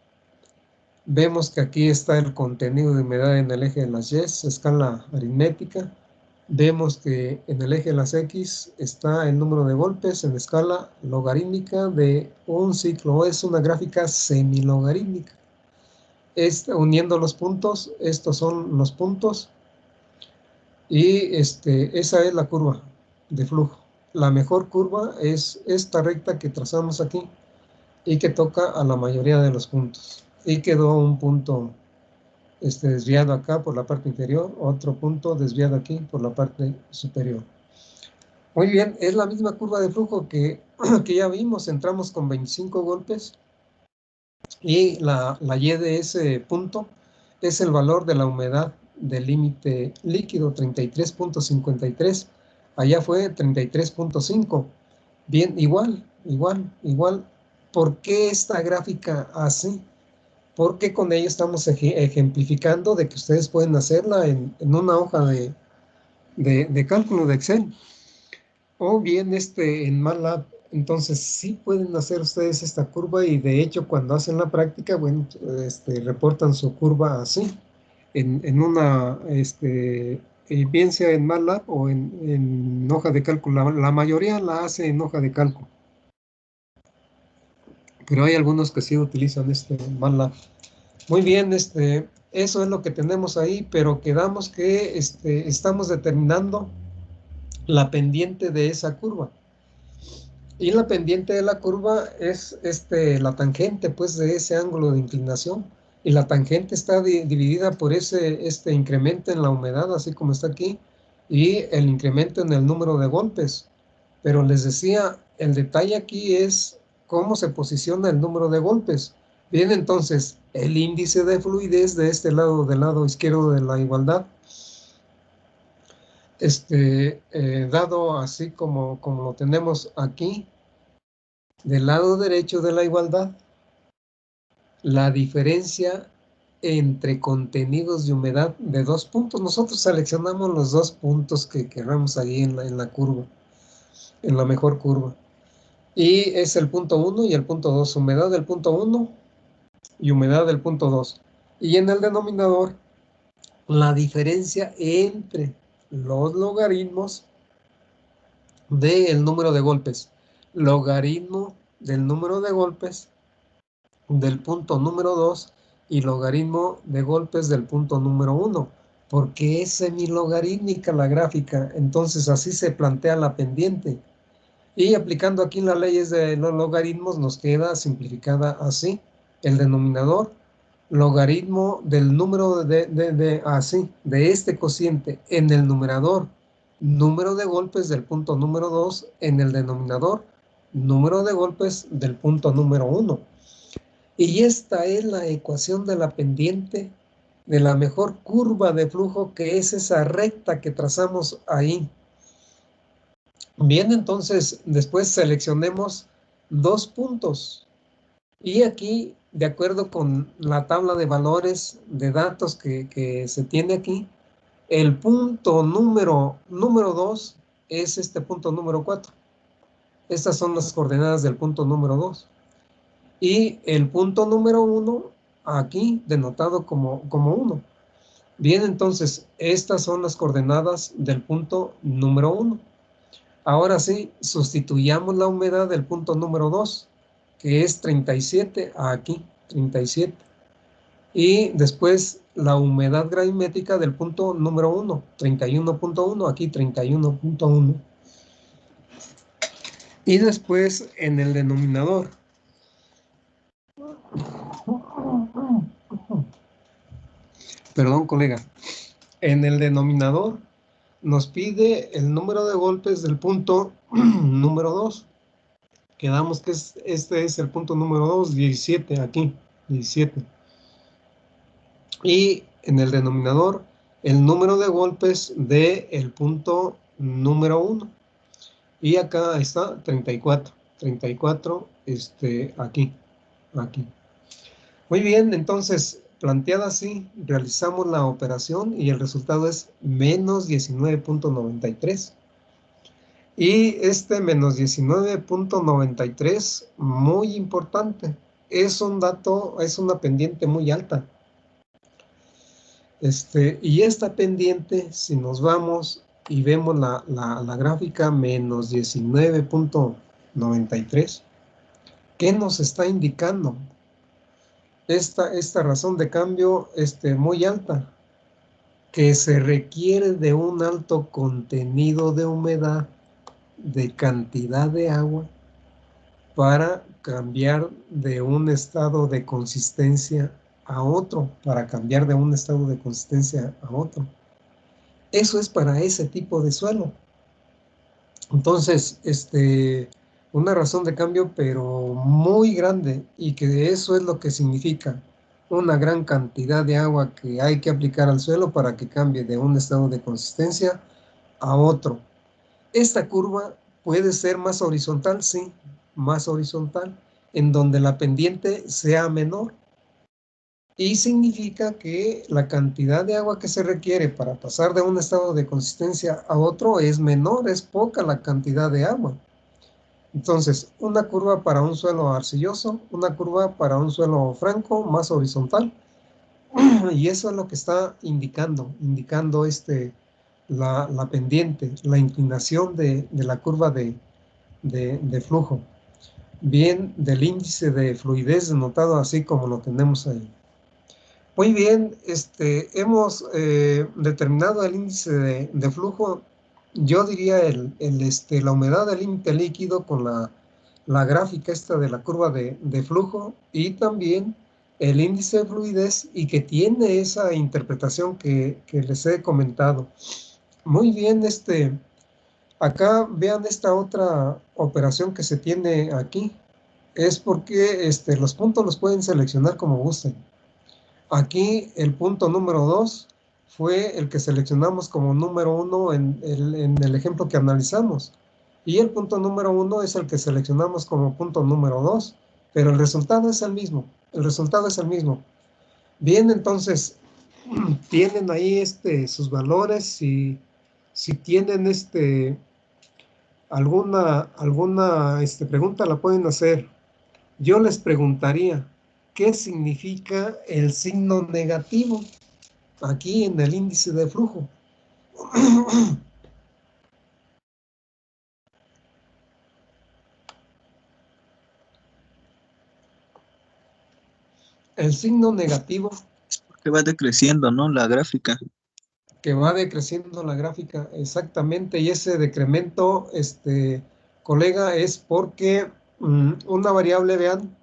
Vemos que aquí está el contenido de humedad en el eje de las Y, escala aritmética. Vemos que en el eje de las X está el número de golpes en escala logarítmica de un ciclo. Es una gráfica semilogarítmica. Uniendo los puntos, estos son los puntos. Y esa es la curva de flujo. La mejor curva es esta recta que trazamos aquí y que toca a la mayoría de los puntos. Y quedó un punto desviado acá por la parte inferior, otro punto desviado aquí por la parte superior. Muy bien, es la misma curva de flujo que ya vimos. Entramos con 25 golpes y la Y de ese punto es el valor de la humedad del límite líquido, 33.53. Allá fue 33.5. Bien, igual. ¿Por qué esta gráfica así? Porque con ello estamos ejemplificando de que ustedes pueden hacerla en una hoja de cálculo de Excel o bien en MATLAB. Entonces sí pueden hacer ustedes esta curva y de hecho cuando hacen la práctica, bueno, reportan su curva así en una, bien sea en MATLAB o en hoja de cálculo. La mayoría la hace en hoja de cálculo, pero hay algunos que sí utilizan MATLAB. Muy bien, eso es lo que tenemos ahí, pero quedamos que estamos determinando la pendiente de esa curva. Y la pendiente de la curva es la tangente, pues, de ese ángulo de inclinación. Y la tangente está dividida por este incremento en la humedad, así como está aquí, y el incremento en el número de golpes. Pero les decía, el detalle aquí es cómo se posiciona el número de golpes. Bien, entonces, el índice de fluidez de este lado, del lado izquierdo de la igualdad, dado así como lo tenemos aquí, del lado derecho de la igualdad, la diferencia entre contenidos de humedad de 2 puntos. Nosotros seleccionamos los 2 puntos que queramos ahí en la curva, en la mejor curva. Y es el punto 1 y el punto 2, humedad del punto 1 y humedad del punto 2. Y en el denominador, la diferencia entre los logaritmos del número de golpes. Logaritmo del número de golpes del punto número 2 y logaritmo de golpes del punto número 1. Porque es semilogarítmica la gráfica, entonces así se plantea la pendiente. Y aplicando aquí las leyes de los logaritmos nos queda simplificada así. El denominador, logaritmo del número de este cociente en el numerador, número de golpes del punto número 2 en el denominador, número de golpes del punto número 1. Y esta es la ecuación de la pendiente de la mejor curva de flujo, que es esa recta que trazamos ahí. Bien, entonces después seleccionemos 2 puntos y aquí, de acuerdo con la tabla de valores de datos que se tiene aquí, el punto número 2 es este punto número 4. Estas son las coordenadas del punto número 2. Y el punto número 1 aquí denotado como 1. Bien, entonces, estas son las coordenadas del punto número 1. Ahora sí, sustituyamos la humedad del punto número 2, que es 37, aquí, 37. Y después la humedad gravimétrica del punto número 1, 31.1, aquí 31.1. Y después en el denominador. Perdón, colega. En el denominador nos pide el número de golpes del punto número 2. Quedamos que este es el punto número 2, 17, aquí, 17. Y en el denominador, el número de golpes del punto número 1. Y acá está 34. 34, aquí. Muy bien, entonces, planteada así, realizamos la operación y el resultado es menos 19.93. Y este menos 19.93, muy importante, es un dato, es una pendiente muy alta. Y esta pendiente, si nos vamos y vemos la gráfica menos 19.93, ¿qué nos está indicando? Esta razón de cambio muy alta, que se requiere de un alto contenido de humedad, de cantidad de agua, para cambiar de un estado de consistencia a otro, Eso es para ese tipo de suelo. Entonces, una razón de cambio, pero muy grande, y que eso es lo que significa una gran cantidad de agua que hay que aplicar al suelo para que cambie de un estado de consistencia a otro. Esta curva puede ser más horizontal, sí, más horizontal, en donde la pendiente sea menor. Y significa que la cantidad de agua que se requiere para pasar de un estado de consistencia a otro es menor, es poca la cantidad de agua. Entonces, una curva para un suelo arcilloso, una curva para un suelo franco, más horizontal. Y eso es lo que está indicando la pendiente, la inclinación de la curva de flujo. Bien, del índice de fluidez denotado así como lo tenemos ahí. Muy bien, hemos determinado el índice de flujo. Yo diría la humedad del límite líquido con la gráfica esta de la curva de flujo, y también el índice de fluidez, y que tiene esa interpretación que les he comentado. Muy bien, acá vean esta otra operación que se tiene aquí. Es porque los puntos los pueden seleccionar como gusten. Aquí el punto número 2 fue el que seleccionamos como número 1 en el ejemplo que analizamos. Y el punto número 1 es el que seleccionamos como punto número 2. Pero el resultado es el mismo. Bien, entonces, tienen ahí sus valores. Si tienen alguna pregunta, la pueden hacer. Yo les preguntaría, ¿qué significa el signo negativo aquí en el índice de flujo? El signo negativo, Que va decreciendo, ¿no? La gráfica. que va decreciendo la gráfica, exactamente, y ese decremento, colega, es porque una variable, vean,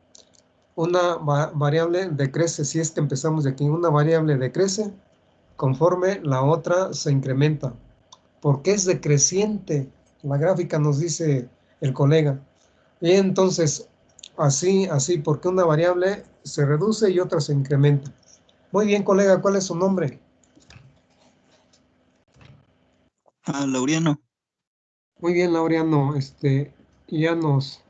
una variable decrece. Si es que empezamos de aquí, una variable decrece conforme la otra se incrementa. ¿Por qué es decreciente? La gráfica nos dice el colega. Y entonces, así, porque una variable se reduce y otra se incrementa. Muy bien, colega, ¿cuál es su nombre? Laureano. Muy bien, Laureano, ya nos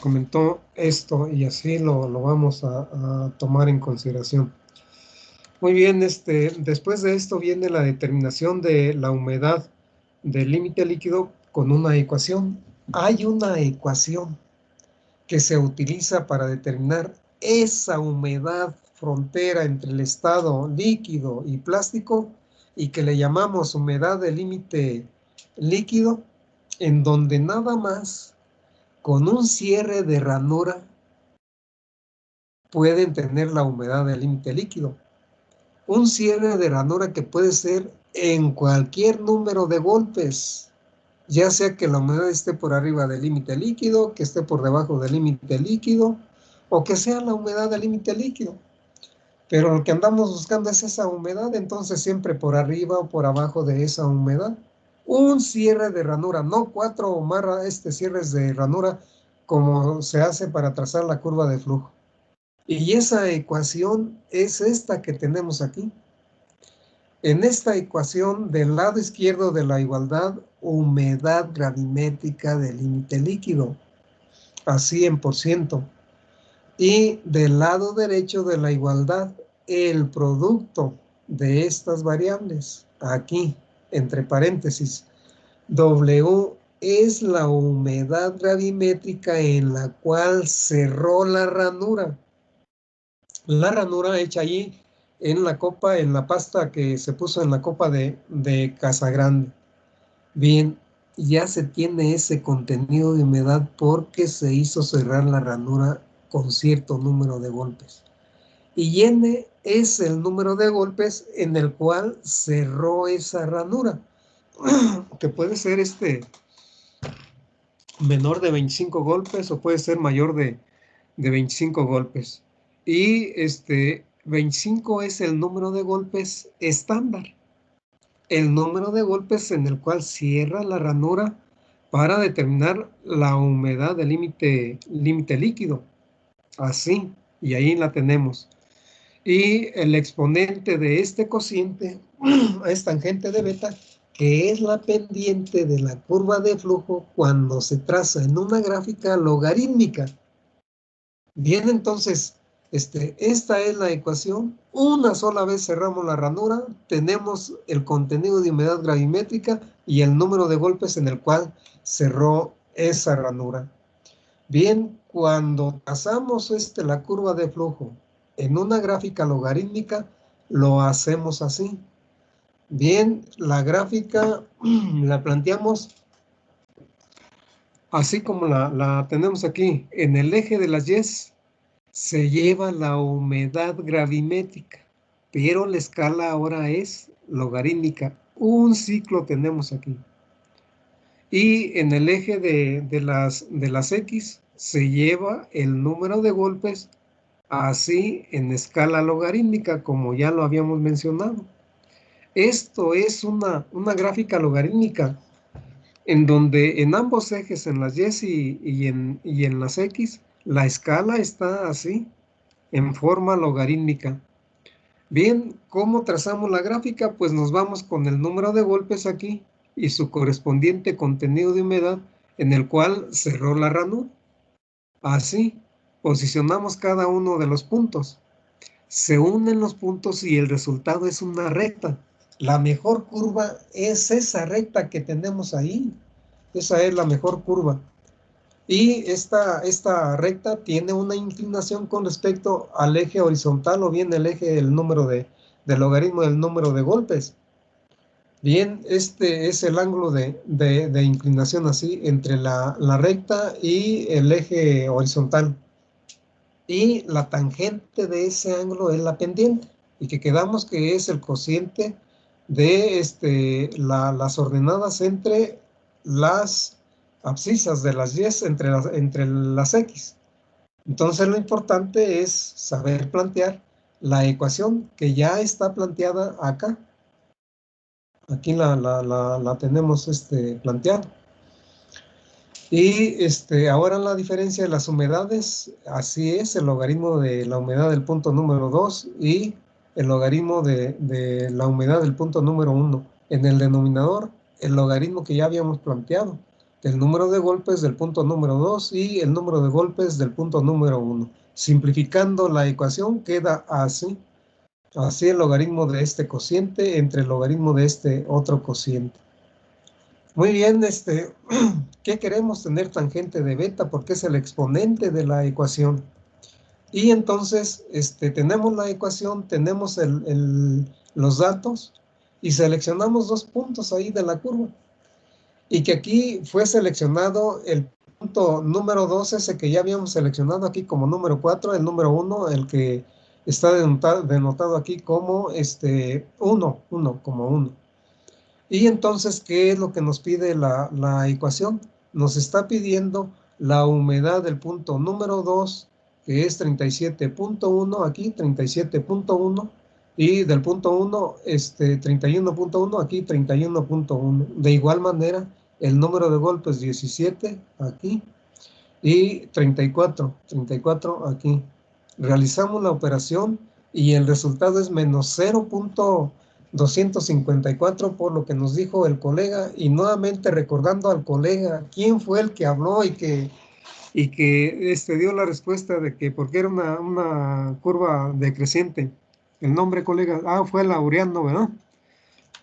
comentó esto, y así lo vamos a tomar en consideración. Muy bien, después de esto viene la determinación de la humedad del límite líquido con una ecuación. Hay una ecuación que se utiliza para determinar esa humedad frontera entre el estado líquido y plástico y que le llamamos humedad de límite líquido, en donde nada más con un cierre de ranura pueden tener la humedad de límite líquido. Un cierre de ranura que puede ser en cualquier número de golpes, ya sea que la humedad esté por arriba del límite líquido, que esté por debajo del límite líquido, o que sea la humedad del límite líquido. Pero lo que andamos buscando es esa humedad, entonces siempre por arriba o por abajo de esa humedad. Un cierre de ranura, no 4 o más cierres de ranura como se hace para trazar la curva de flujo. Y esa ecuación es esta que tenemos aquí. En esta ecuación, del lado izquierdo de la igualdad, humedad gravimétrica del límite líquido, a 100%. Y del lado derecho de la igualdad, el producto de estas variables, aquí, entre paréntesis, W es la humedad gravimétrica en la cual cerró la ranura. La ranura hecha allí en la copa, en la pasta que se puso en la copa de Casagrande. Bien, ya se tiene ese contenido de humedad porque se hizo cerrar la ranura con cierto número de golpes. Y N es el número de golpes en el cual cerró esa ranura, que puede ser menor de 25 golpes o puede ser mayor de 25 golpes. Y 25 es el número de golpes estándar, el número de golpes en el cual cierra la ranura para determinar la humedad del límite líquido. Así, y ahí la tenemos. Y el exponente de este cociente es tangente de beta, que es la pendiente de la curva de flujo cuando se traza en una gráfica logarítmica. Bien, entonces, esta es la ecuación. Una sola vez cerramos la ranura, tenemos el contenido de humedad gravimétrica y el número de golpes en el cual cerró esa ranura. Bien, cuando trazamos la curva de flujo en una gráfica logarítmica, lo hacemos así. Bien, la gráfica la planteamos así como la tenemos aquí. En el eje de las Y se lleva la humedad gravimétrica, pero la escala ahora es logarítmica. Un ciclo tenemos aquí. Y en el eje de las X se lleva el número de golpes así en escala logarítmica, como ya lo habíamos mencionado. Esto es una gráfica logarítmica en donde en ambos ejes, en las Y y en las X, la escala está así, en forma logarítmica. Bien, ¿cómo trazamos la gráfica? Pues nos vamos con el número de golpes aquí y su correspondiente contenido de humedad en el cual cerró la ranura. Así, posicionamos cada uno de los puntos. Se unen los puntos y el resultado es una recta. La mejor curva es esa recta que tenemos ahí. Esa es la mejor curva. Y esta recta tiene una inclinación con respecto al eje horizontal o bien el eje del número del logaritmo del número de golpes. Bien, este es el ángulo de inclinación así entre la recta y el eje horizontal. Y la tangente de ese ángulo es la pendiente, y que quedamos que es el cociente de las ordenadas entre las abscisas de las Y entre las X. Entonces lo importante es saber plantear la ecuación que ya está planteada acá. Aquí la tenemos planteada. Y ahora la diferencia de las humedades, así es, el logaritmo de la humedad del punto número 2 y el logaritmo de la humedad del punto número 1. En el denominador, el logaritmo que ya habíamos planteado, el número de golpes del punto número 2 y el número de golpes del punto número 1. Simplificando la ecuación queda así. Así el logaritmo de este cociente entre el logaritmo de este otro cociente. Muy bien, ¿qué queremos tener tangente de beta? Porque es el exponente de la ecuación. Y entonces tenemos la ecuación, tenemos los datos y seleccionamos 2 puntos ahí de la curva. Y que aquí fue seleccionado el punto número 2, ese que ya habíamos seleccionado aquí como número 4, el número 1, el que está denotado aquí como 1, como 1. Y entonces, ¿qué es lo que nos pide la ecuación? Nos está pidiendo la humedad del punto número 2, que es 37.1, aquí 37.1, y del punto 1, 31.1, aquí 31.1. De igual manera, el número de golpes 17, aquí, y 34 aquí. Realizamos la operación y el resultado es menos 0.254 por lo que nos dijo el colega, y nuevamente recordando al colega quién fue el que habló y que dio la respuesta de que porque era una curva decreciente. El nombre, colega, fue Laureano, ¿verdad?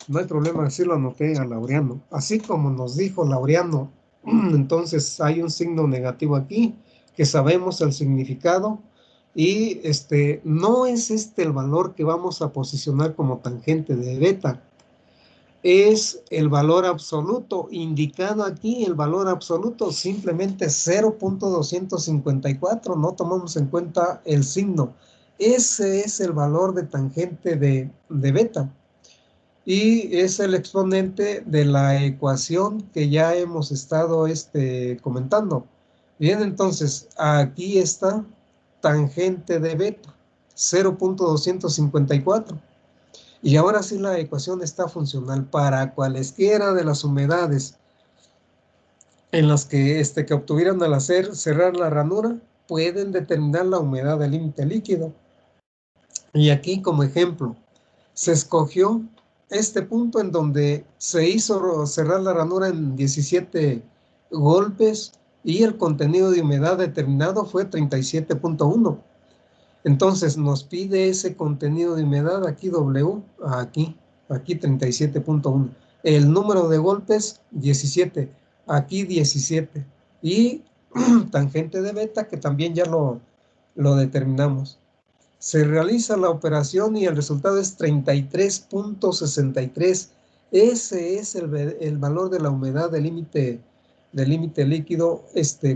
No hay problema, así lo anoté a Laureano. Así como nos dijo Laureano, entonces hay un signo negativo aquí, que sabemos el significado, y no es el valor que vamos a posicionar como tangente de beta, es el valor absoluto, indicado aquí el valor absoluto, simplemente 0.254, no tomamos en cuenta el signo. Ese es el valor de tangente de beta. Y es el exponente de la ecuación que ya hemos estado comentando. Bien, entonces, aquí está tangente de beta, 0.254. Y ahora sí la ecuación está funcional para cualesquiera de las humedades en las que obtuvieran al hacer cerrar la ranura, pueden determinar la humedad del límite líquido. Y aquí como ejemplo, se escogió este punto en donde se hizo cerrar la ranura en 17 golpes y el contenido de humedad determinado fue 37.1. Entonces nos pide ese contenido de humedad aquí W, aquí 37.1. El número de golpes 17, aquí 17. Y tangente de beta que también ya lo determinamos. Se realiza la operación y el resultado es 33.63. Ese es el valor de la humedad del límite líquido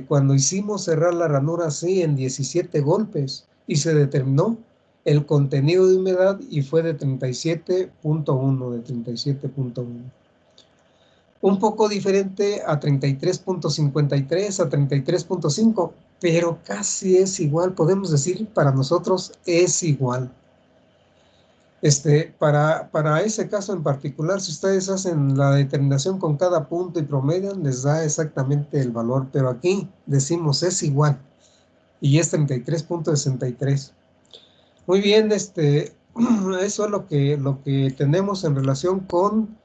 cuando hicimos cerrar la ranura así en 17 golpes y se determinó el contenido de humedad y fue de 37.1, un poco diferente a 33.53, a 33.5, pero casi es igual, podemos decir, para nosotros es igual. Para ese caso en particular, si ustedes hacen la determinación con cada punto y promedian, les da exactamente el valor, pero aquí decimos es igual, y es 33.63. Muy bien, eso es lo que tenemos en relación con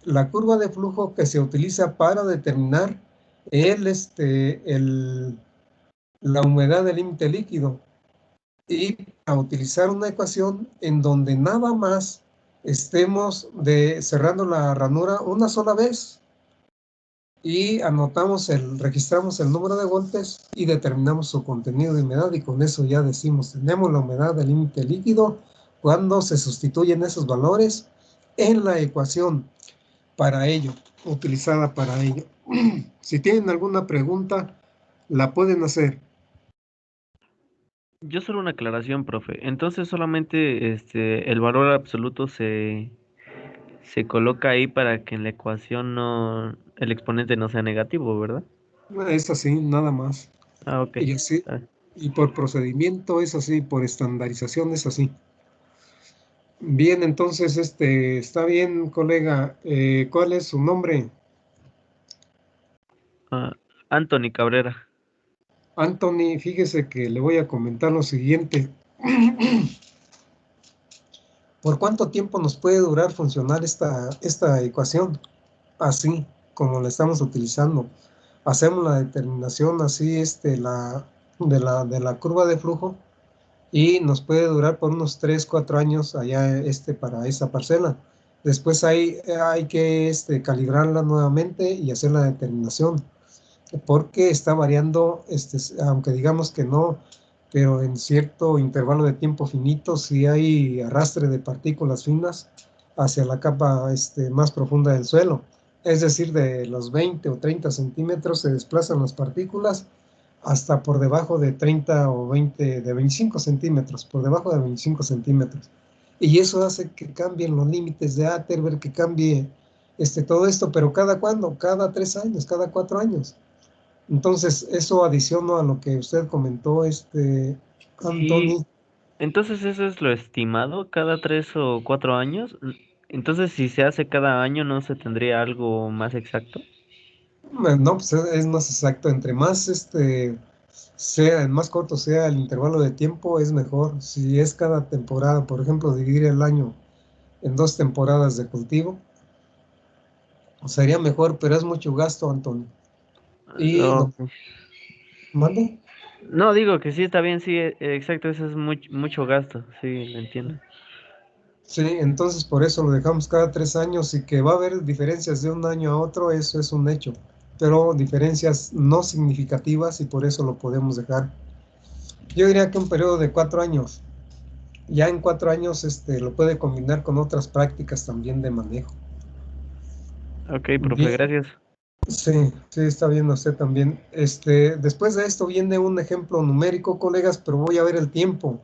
la curva de flujo que se utiliza para determinar la humedad del límite líquido, y a utilizar una ecuación en donde nada más estemos cerrando la ranura una sola vez y registramos el número de golpes y determinamos su contenido de humedad, y con eso ya decimos, tenemos la humedad del límite líquido cuando se sustituyen esos valores en la ecuación utilizada para ello. Si tienen alguna pregunta, la pueden hacer. Yo solo una aclaración, profe. Entonces solamente el valor absoluto se coloca ahí para que en la ecuación el exponente no sea negativo, ¿verdad? Es así, nada más. Ah, ok. Y así, Ah, y por procedimiento es así, por estandarización es así. Bien, entonces, está bien, colega. ¿Cuál es su nombre? Anthony Cabrera. Anthony, fíjese que le voy a comentar lo siguiente. ¿Por cuánto tiempo nos puede durar funcionar esta ecuación? Así, como la estamos utilizando. Hacemos la determinación así, de la curva de flujo, y nos puede durar por unos 3, 4 años allá para esa parcela. Después hay que calibrarla nuevamente y hacer la determinación, porque está variando, aunque digamos que no pero en cierto intervalo de tiempo finito sí hay arrastre de partículas finas hacia la capa más profunda del suelo. Es decir, de los 20 o 30 centímetros se desplazan las partículas hasta por debajo de 30 o 20, de 25 centímetros, por debajo de 25 centímetros. Y eso hace que cambien los límites de Atterberg, que cambie todo esto, pero ¿cada cuándo? Cada 3 años, cada 4 años. Entonces, eso adiciono a lo que usted comentó, Y Anthony. entonces eso es lo estimado, cada 3 o 4 años. Entonces, si se hace cada año, ¿no se tendría algo más exacto? No, pues es más exacto. Entre más más corto sea el intervalo de tiempo, es mejor. Si es cada temporada, por ejemplo, dividir el año en 2 temporadas de cultivo, sería mejor, pero es mucho gasto, Antonio. Y No, ¿mande? no, digo que sí está bien, sí, exacto, eso es mucho gasto, sí, lo entiendo. Sí, entonces por eso lo dejamos cada 3 años y que va a haber diferencias de un año a otro, eso es un hecho, pero diferencias no significativas y por eso lo podemos dejar. Yo diría que un periodo de 4 años. Ya en 4 años lo puede combinar con otras prácticas también de manejo. Ok, profe, Bien, gracias. sí, sí, está bien usted también. Después de esto viene un ejemplo numérico, colegas, pero voy a ver el tiempo,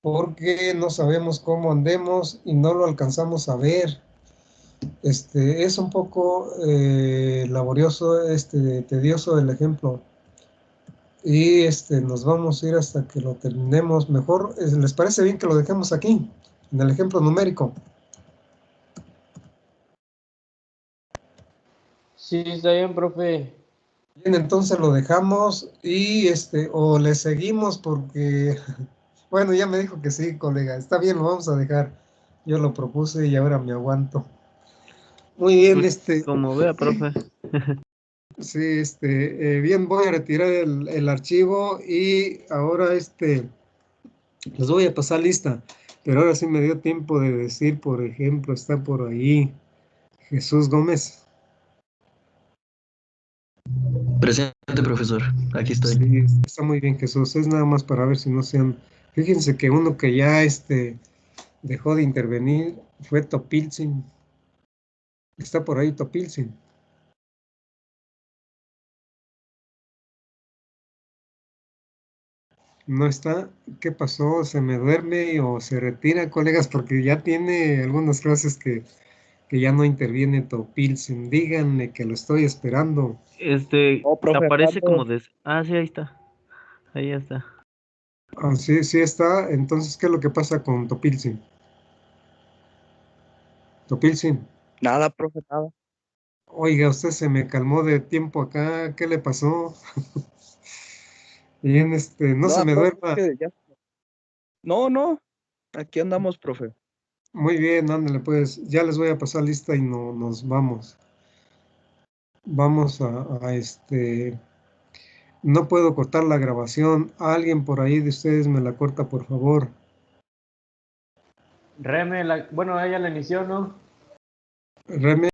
porque no sabemos cómo andemos y no lo alcanzamos a ver. Es un poco laborioso, tedioso el ejemplo. Y nos vamos a ir hasta que lo terminemos. Mejor, ¿les parece bien que lo dejemos aquí, en el ejemplo numérico? Sí, está bien, profe. Bien, entonces lo dejamos y o le seguimos porque, bueno, ya me dijo que sí, colega. Está bien, lo vamos a dejar. Yo lo propuse y ahora me aguanto. Muy bien, Pues como vea, profe. sí, bien, voy a retirar el archivo y ahora les voy a pasar lista. Pero ahora sí me dio tiempo de decir, por ejemplo, está por ahí Jesús Gómez. Presente, profesor. Aquí estoy. Sí, está muy bien, Jesús. Es nada más para ver si no sean. Fíjense que uno que ya dejó de intervenir fue Topilzin. Está por ahí Topilzin. No está. ¿Qué pasó? ¿Se me duerme o se retira, colegas? Porque ya tiene algunas clases que ya no interviene Topilzin. Díganme que lo estoy esperando. Oh, profe, acá Aparece como ando. Ah, sí, ahí está. Ahí ya está. Ah, sí, sí está. Entonces, ¿qué es lo que pasa con Topilzin? Topilzin. Nada, profe, nada. Oiga, usted se me calmó de tiempo acá. ¿Qué le pasó? Bien, no se No, me profe, es duerma. que ya. No, no. Aquí andamos, profe. Muy bien, ándale, pues ya les voy a pasar lista y no, nos vamos. Vamos no puedo cortar la grabación. Alguien por ahí de ustedes me la corta, por favor. Bueno, ella la inició, ¿no? Reme,